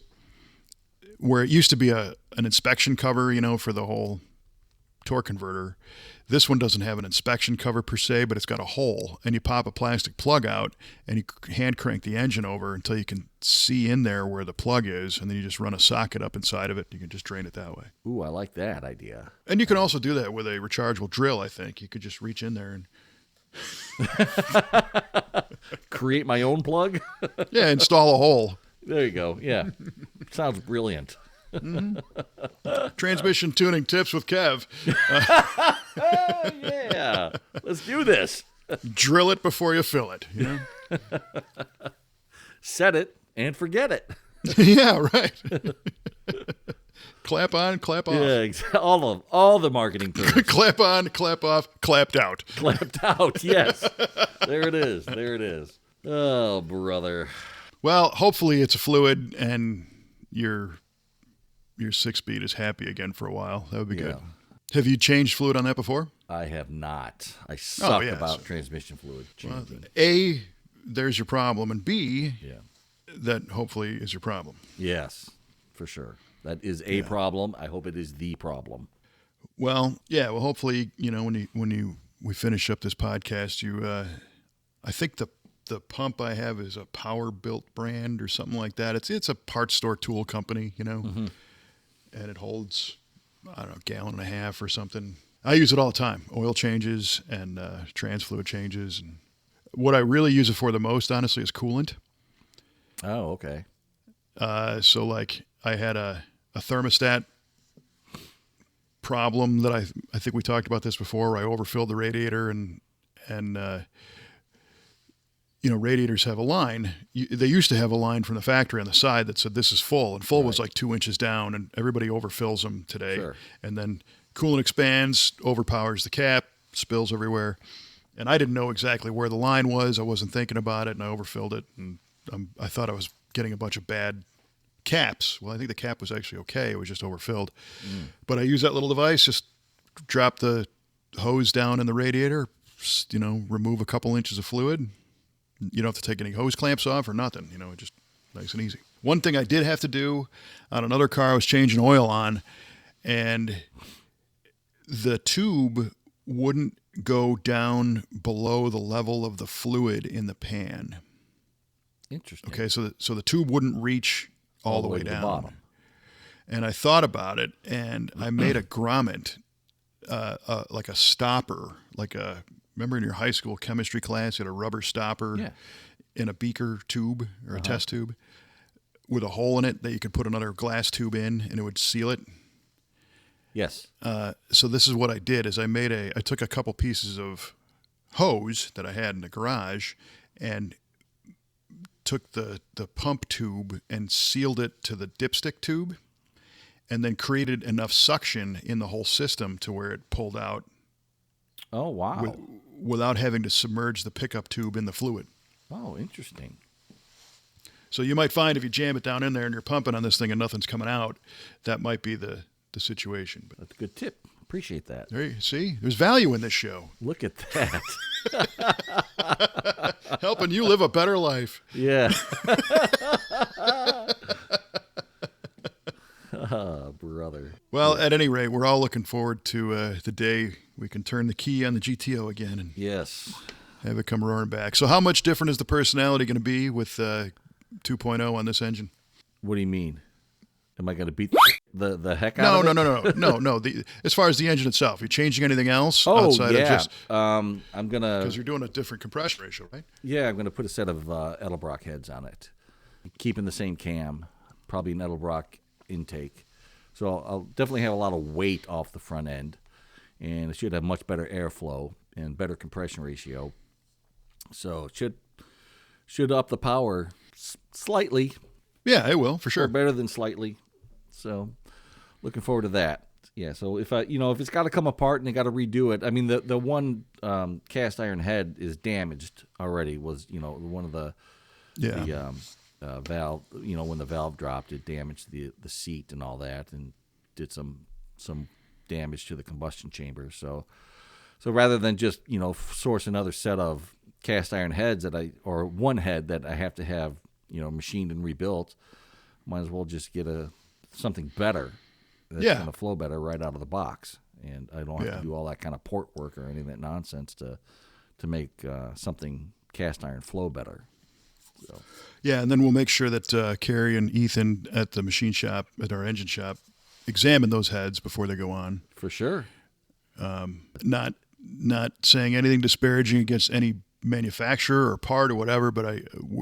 where it used to be an inspection cover, for the whole torque converter. This one doesn't have an inspection cover per se, but it's got a hole, and you pop a plastic plug out and you hand crank the engine over until you can see in there where the plug is, and then you just run a socket up inside of it. You can just drain it that way. Ooh, I like that idea. And you can also do that with a rechargeable drill, I think. You could just reach in there and Create my own plug? yeah, install a hole. There you go. Yeah. Sounds brilliant. Transmission tuning tips with Kev. Oh, yeah. Let's do this. Drill it before you fill it. Set it and forget it. Yeah, right. Clap on, clap off. Yeah, all the marketing terms. Clap on, clap off, clapped out. Clapped out. Yes. There it is. There it is. Oh, brother. Well, hopefully it's a fluid and your 6-speed is happy again for a while. That would be good. Have you changed fluid on that before? I have not. I suck yes. about transmission fluid changing. Well, A, there's your problem, and B, Yeah. that hopefully is your problem. Yes, for sure. That is a problem. I hope it is the problem. Well, yeah. Well, hopefully, when we finish up this podcast, I think the pump I have is a Power Built brand or something like that. It's a parts store tool company, and it holds, I don't know, 1.5 gallons or something. I use it all the time. Oil changes and trans fluid changes, and what I really use it for the most, honestly, is coolant. Oh, okay. So like I had a thermostat problem that I think we talked about this before, where I overfilled the radiator and radiators have a line. They used to have a line from the factory on the side that said this is full, and full was like 2 inches down, and everybody overfills them today. Sure. And then coolant expands, overpowers the cap, spills everywhere. And I didn't know exactly where the line was. I wasn't thinking about it, and I overfilled it, and I thought I was getting a bunch of bad caps. Well, I think the cap was actually okay. It was just overfilled. But I use that little device, just drop the hose down in the radiator, remove a couple inches of fluid. You don't have to take any hose clamps off or nothing. Just nice and easy. One thing I did have to do on another car, I was changing oil on, and the tube wouldn't go down below the level of the fluid in the pan. Interesting. Okay, so the tube wouldn't reach all the way to down. the bottom. And I thought about it, and I made a grommet, like a stopper, remember in your high school chemistry class, you had a rubber stopper in a beaker tube or a test tube with a hole in it that you could put another glass tube in, and it would seal it. Yes. So this is what I did: is I took a couple pieces of hose that I had in the garage, and took the pump tube and sealed it to the dipstick tube, and then created enough suction in the whole system to where it pulled out. Oh, wow. Without having to submerge the pickup tube in the fluid. Oh, interesting. So you might find if you jam it down in there and you're pumping on this thing and nothing's coming out, that might be the situation. But That's a good tip. Appreciate that. there you see, there's value in this show. Look at that. Helping you live a better life. Yeah. Oh, brother. Well, at any rate, we're all looking forward to the day we can turn the key on the GTO again and Yes. have it come roaring back. So how much different is the personality going to be with 2.0 on this engine? What do you mean? Am I going to beat the heck No, out of it? no. As far as the engine itself, are you changing anything else Oh, outside yeah. of just I'm going because to... you're doing a different compression ratio, right? Yeah, I'm going to put a set of Edelbrock heads on it. Keeping the same cam. Probably an Edelbrock intake. So I'll definitely have a lot of weight off the front end, and it should have much better airflow and better compression ratio. So it should up the power slightly. Yeah, it will for sure. Or better than slightly. So looking forward to that. Yeah. So if it's got to come apart and they got to redo it. I mean, the one cast iron head is damaged already. Was one of the valve. When the valve dropped, it damaged the seat and all that, and did some damage to the combustion chamber. So rather than just source another set of cast iron heads or one head that I have to have machined and rebuilt, might as well just get something better that's going to flow better right out of the box, and I don't have to do all that kind of port work or any of that nonsense to make something cast iron flow better. So. Yeah, and then we'll make sure that Carrie and Ethan at the machine shop, at our engine shop, examine those heads before they go on. For sure. Not saying anything disparaging against any manufacturer or part or whatever, but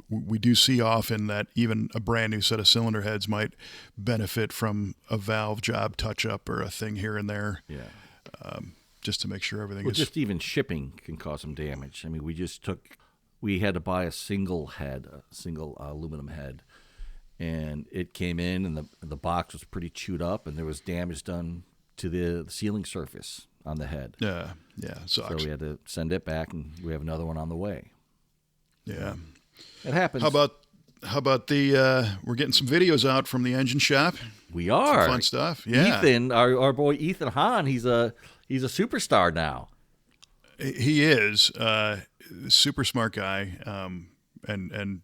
we do see often that even a brand new set of cylinder heads might benefit from a valve job touch-up or a thing here and there. Yeah. Just to make sure everything is... Just even shipping can cause some damage. I mean, we had to buy a single aluminum head, and it came in, and the box was pretty chewed up, and there was damage done to the sealing surface on the head. Yeah, sucks. So we had to send it back, and we have another one on the way. Yeah. It happens. How about we're getting some videos out from the engine shop. We are. Some fun stuff. Yeah. Ethan, our boy Ethan Hahn, he's a superstar now. He is super smart guy, and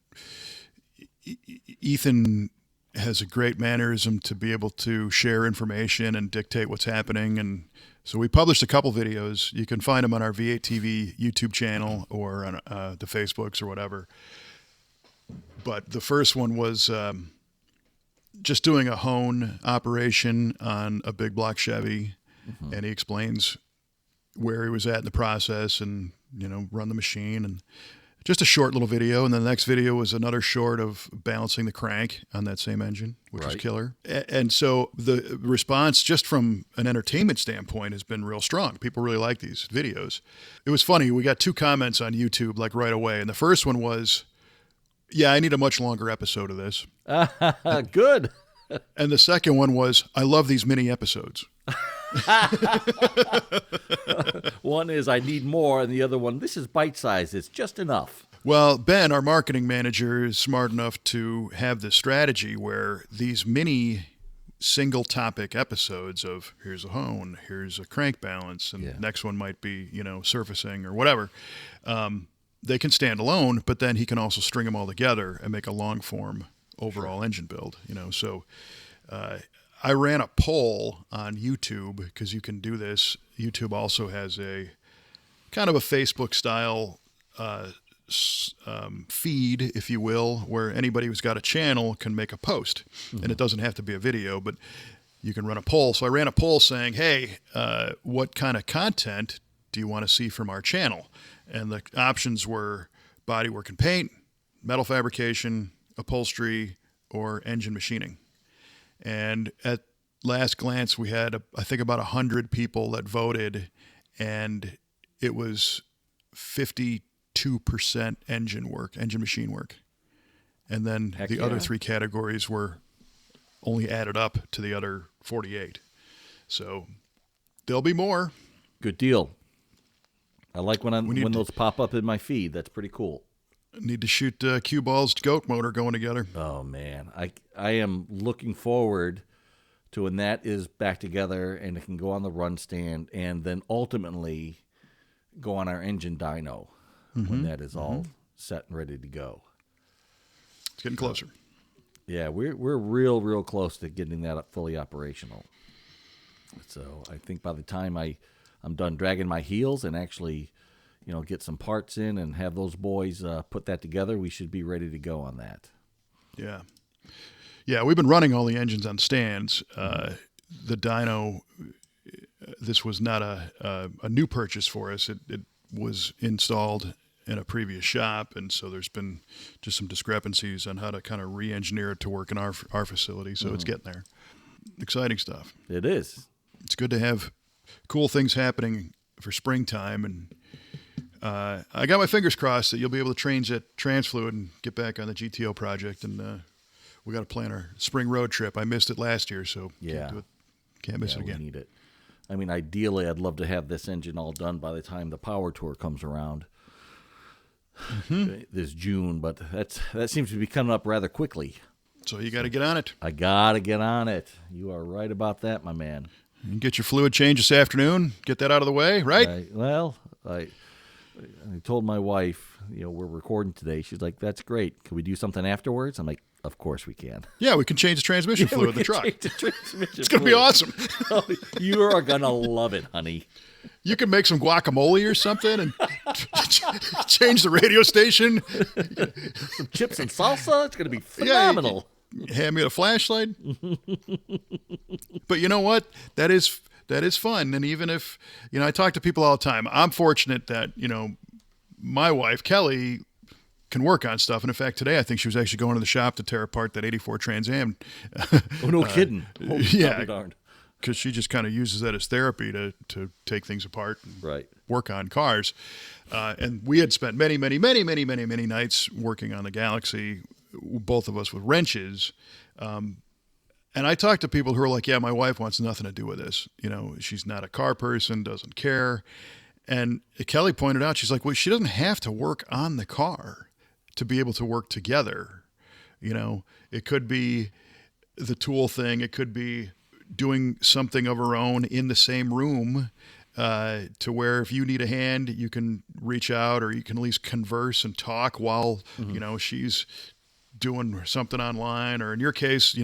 Ethan has a great mannerism to be able to share information and dictate what's happening. And so we published a couple videos. You can find them on our V8 TV YouTube channel or on the Facebooks or whatever. But the first one was just doing a hone operation on a big block Chevy, and he explains where he was at in the process and, run the machine, and just a short little video. And then the next video was another short of balancing the crank on that same engine, which was killer. And so the response just from an entertainment standpoint has been real strong. People really like these videos. It was funny. We got 2 comments on YouTube like right away. And the first one was, yeah, I need a much longer episode of this. Good. And the second one was, I love these mini episodes. One is I need more, and the other one, this is bite-sized. It's just enough. Well, Ben, our marketing manager, is smart enough to have this strategy where these mini single-topic episodes of here's a hone, here's a crank balance, and next one might be, surfacing or whatever, they can stand alone, but then he can also string them all together and make a long-form overall engine build, So I ran a poll on YouTube because you can do this. YouTube also has a kind of a Facebook style feed, if you will, where anybody who's got a channel can make a post. And it doesn't have to be a video, but you can run a poll. So I ran a poll saying, hey, what kind of content do you want to see from our channel? And the options were bodywork and paint, metal fabrication, upholstery, or engine machining. And at last glance, we had, I think, about 100 people that voted, and it was 52% engine machine work. And then the other 3 categories were only added up to the other 48. So there'll be more. Good deal. I like when those pop up in my feed. That's pretty cool. Need to shoot cue balls goat motor going together. Oh man, I am looking forward to when that is back together and it can go on the run stand, and then ultimately go on our engine dyno when that is all set and ready to go. It's getting closer. Yeah, we're real close to getting that up fully operational. So I think by the time I'm done dragging my heels and actually, get some parts in and have those boys put that together, we should be ready to go on that. Yeah. Yeah, we've been running all the engines on stands. The dyno, this was not a new purchase for us. It was installed in a previous shop, and so there's been just some discrepancies on how to kind of re-engineer it to work in our facility, so it's getting there. exciting stuff. It is. It's good to have cool things happening for springtime, and I got my fingers crossed that you'll be able to change that trans fluid and get back on the GTO project. And we got to plan our spring road trip. I missed it last year, so can't miss it again. We need it. I mean, ideally, I'd love to have this engine all done by the time the Power Tour comes around this June, but that seems to be coming up rather quickly. So you got to get on it. I got to get on it. You are right about that, my man. You get your fluid change this afternoon. Get that out of the way, right? I told my wife, we're recording today. She's like, that's great. Can we do something afterwards? I'm like, of course we can. Yeah, we can change the transmission fluid in the truck. It's going to be awesome. You are going to love it, honey. You can make some guacamole or something and change the radio station. Some chips and salsa. It's going to be phenomenal. Yeah, hand me a flashlight. But you know what? That is fun. And even if, I talk to people all the time. I'm fortunate that, my wife, Kelly, can work on stuff. And in fact, today I think she was actually going to the shop to tear apart that 84 Trans Am. Oh, no kidding. Yeah. Darned. Because she just kind of uses that as therapy to take things apart and work on cars. And we had spent many nights working on the Galaxie, both of us with wrenches. And I talk to people who are like, yeah, my wife wants nothing to do with this. She's not a car person, doesn't care. And Kelly pointed out, she's like, well, she doesn't have to work on the car to be able to work together. It could be the tool thing. It could be doing something of her own in the same room to where if you need a hand, you can reach out or you can at least converse and talk while, she's doing something online. Or in your case,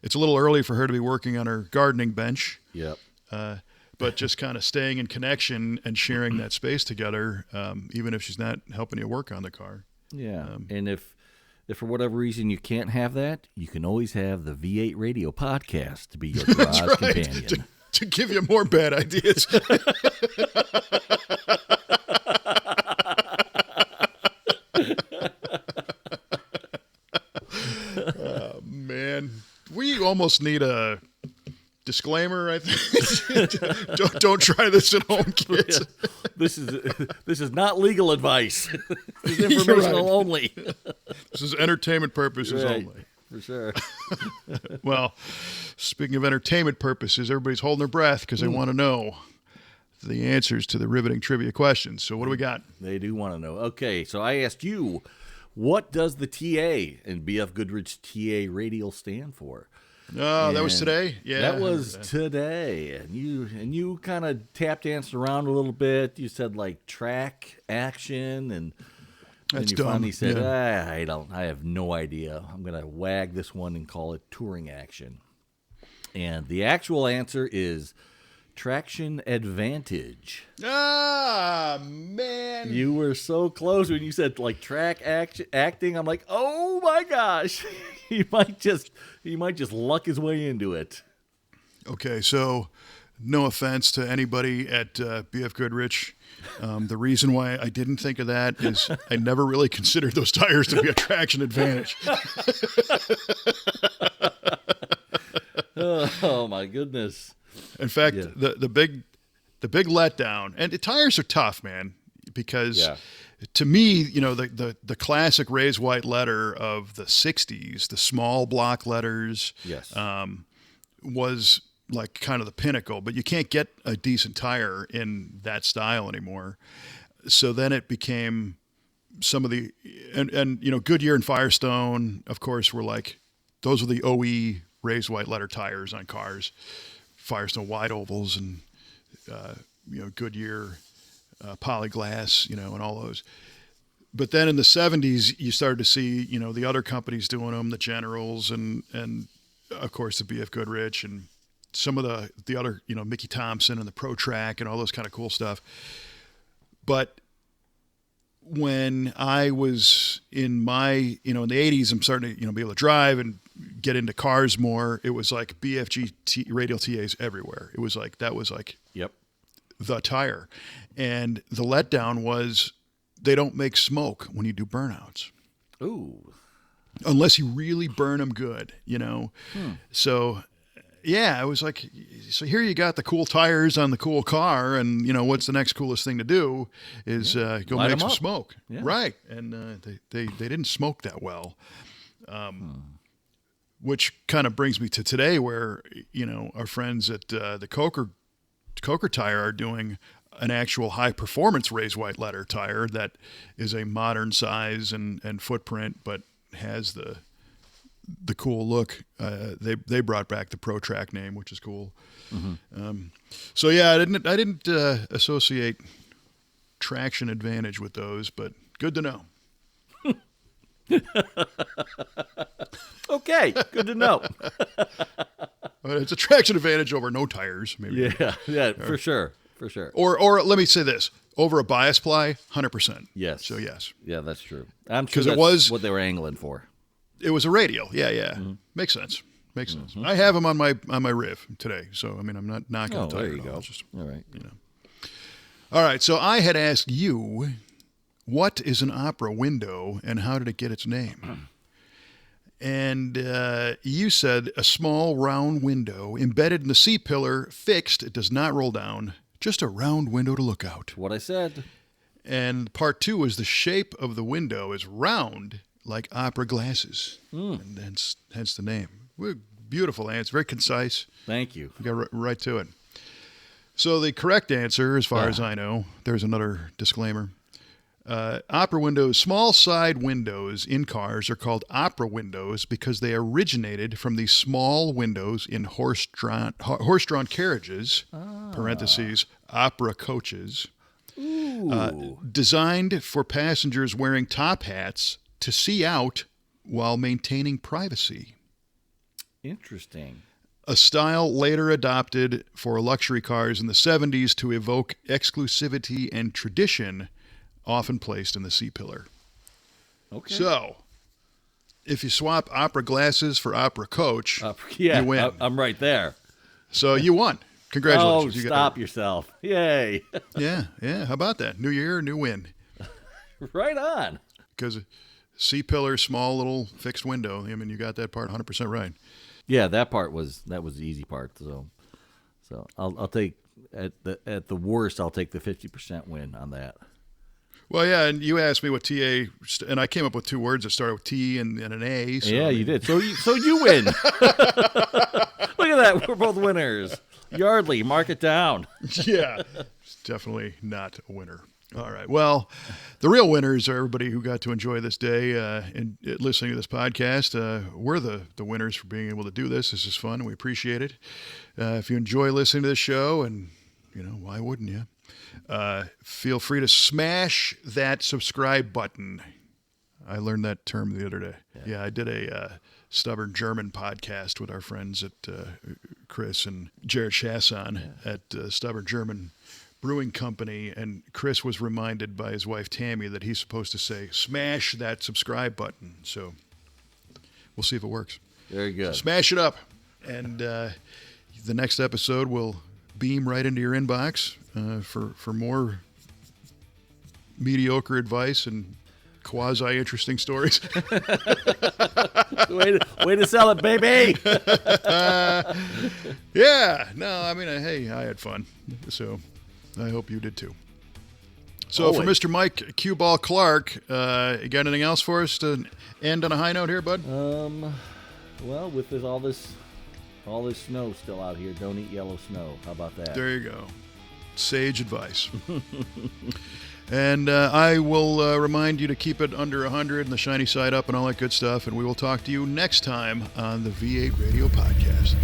it's a little early for her to be working on her gardening bench. Yep. But just kind of staying in connection and sharing that space together, even if she's not helping you work on the car. Yeah. And if for whatever reason you can't have that, you can always have the V8 Radio podcast to be your garage companion. To give you more bad ideas. Oh, man. We almost need a disclaimer, I think. don't try this at home, kids. Yeah. This is not legal advice. This is informational only. This is entertainment purposes only. For sure. Well, speaking of entertainment purposes, everybody's holding their breath because they want to know the answers to the riveting trivia questions. So what do we got? They do want to know. Okay, so I asked you, what does the TA and BF Goodrich TA radial stand for? Oh, that was today? Yeah. That was today. And you kind of tap danced around a little bit. You said like track action and that's you dumb. Finally said, I have no idea. I'm going to wag this one and call it touring action. And the actual answer is traction advantage. Ah, man. You were so close when you said like track acting. I'm like, oh my gosh. He might just luck his way into it. Okay, so no offense to anybody at BF Goodrich. The reason why I didn't think of that is I never really considered those tires to be a traction advantage. Oh my goodness. In fact, the big letdown, and the tires are tough, man, because to me, the classic raised white letter of the 60s, the small block letters, was like kind of the pinnacle, but you can't get a decent tire in that style anymore. So then it became some of the, and Goodyear and Firestone, of course, were like, those were the OE raised white letter tires on cars. Firestone wide ovals and, Goodyear polyglass, and all those. But then in the 70s, you started to see, the other companies doing them, the Generals and of course the BF Goodrich and some of the other, Mickey Thompson and the Pro Track and all those kind of cool stuff. But when I was in my, in the 80s, I'm starting to, be able to drive and get into cars more. It was like BFG radial TAs everywhere. It was like, that was like the tire. And the letdown was they don't make smoke when you do burnouts. Ooh. Unless you really burn them good, So, yeah, it was like, so here you got the cool tires on the cool car, and what's the next coolest thing to do is go Light make 'em some up. smoke, Yeah. right? And they didn't smoke that well, which kind of brings me to today, where our friends at the Coker Tire are doing an actual high performance raised white letter tire that is a modern size and footprint, but has the cool look. They brought back the Pro Track name, which is cool. So yeah, I didn't associate traction advantage with those, but good to know. Okay, good to know. It's a traction advantage over no tires, maybe. Yeah, for sure. Or let me say this: over a bias ply, 100%. Yes. So yes, Yeah, that's true. I'm sure 'Cause it that's was- what they were angling for. it was a radial. Yeah. Makes sense. I have them on my Riv today, so I mean I'm not knocking the tire. There you at all. go. It's just, All right. all right. So I had asked you, what is an opera window and how did it get its name? And you said a small round window embedded in the C-pillar, fixed. It does not roll down. Just a round window to look out. What I said. And part two was the shape of the window is round like opera glasses, and hence the name. Beautiful answer, very concise. Thank you. We got right to it. So the correct answer, as far as I know, there's another disclaimer. Opera windows, small side windows in cars are called opera windows because they originated from these small windows in horse-drawn carriages, parentheses, opera coaches, designed for passengers wearing top hats to see out while maintaining privacy. Interesting. A style later adopted for luxury cars in the 70s to evoke exclusivity and tradition, often placed in the C-pillar. Okay. So, if you swap opera glasses for opera coach, Yeah, you win. I'm right there. So you won. Oh, Congratulations. You stop yourself. Yay. Yeah. How about that? New year, new win. Right on. Because C-pillar, small little fixed window. I mean, you got that part 100% right. Yeah, that was the easy part. So I'll take at the worst I'll take the 50% win on that. Well, yeah, and you asked me what TA, and I came up with two words that started with T and an A. So Yeah, you did. So you win. Look at that. We're both winners. Yardley, mark it down. Yeah, it's definitely not a winner. All right. Well, the real winners are everybody who got to enjoy this day and listening to this podcast. We're the winners for being able to do this. This is fun, and we appreciate it. If you enjoy listening to this show, and why wouldn't you? Feel free to smash that subscribe button. I learned that term the other day. Yeah, I did a Stubborn German podcast with our friends at Chris and Jared Chasson at Stubborn German Brewing Company, and Chris was reminded by his wife Tammy that he's supposed to say, smash that subscribe button. So we'll see if it works. Very good. So smash it up. And the next episode will beam right into your inbox for more mediocre advice and quasi-interesting stories. Way to sell it, baby. Yeah. No, I mean, hey, I had fun. So I hope you did too. So for Mr. Mike Cue Ball Clark, you got anything else for us to end on a high note here, bud? Well, with all this snow still out here, don't eat yellow snow. How about that? There you go. Sage advice. And I will remind you to keep it under 100 and the shiny side up and all that good stuff. And we will talk to you next time on the V8 Radio Podcast.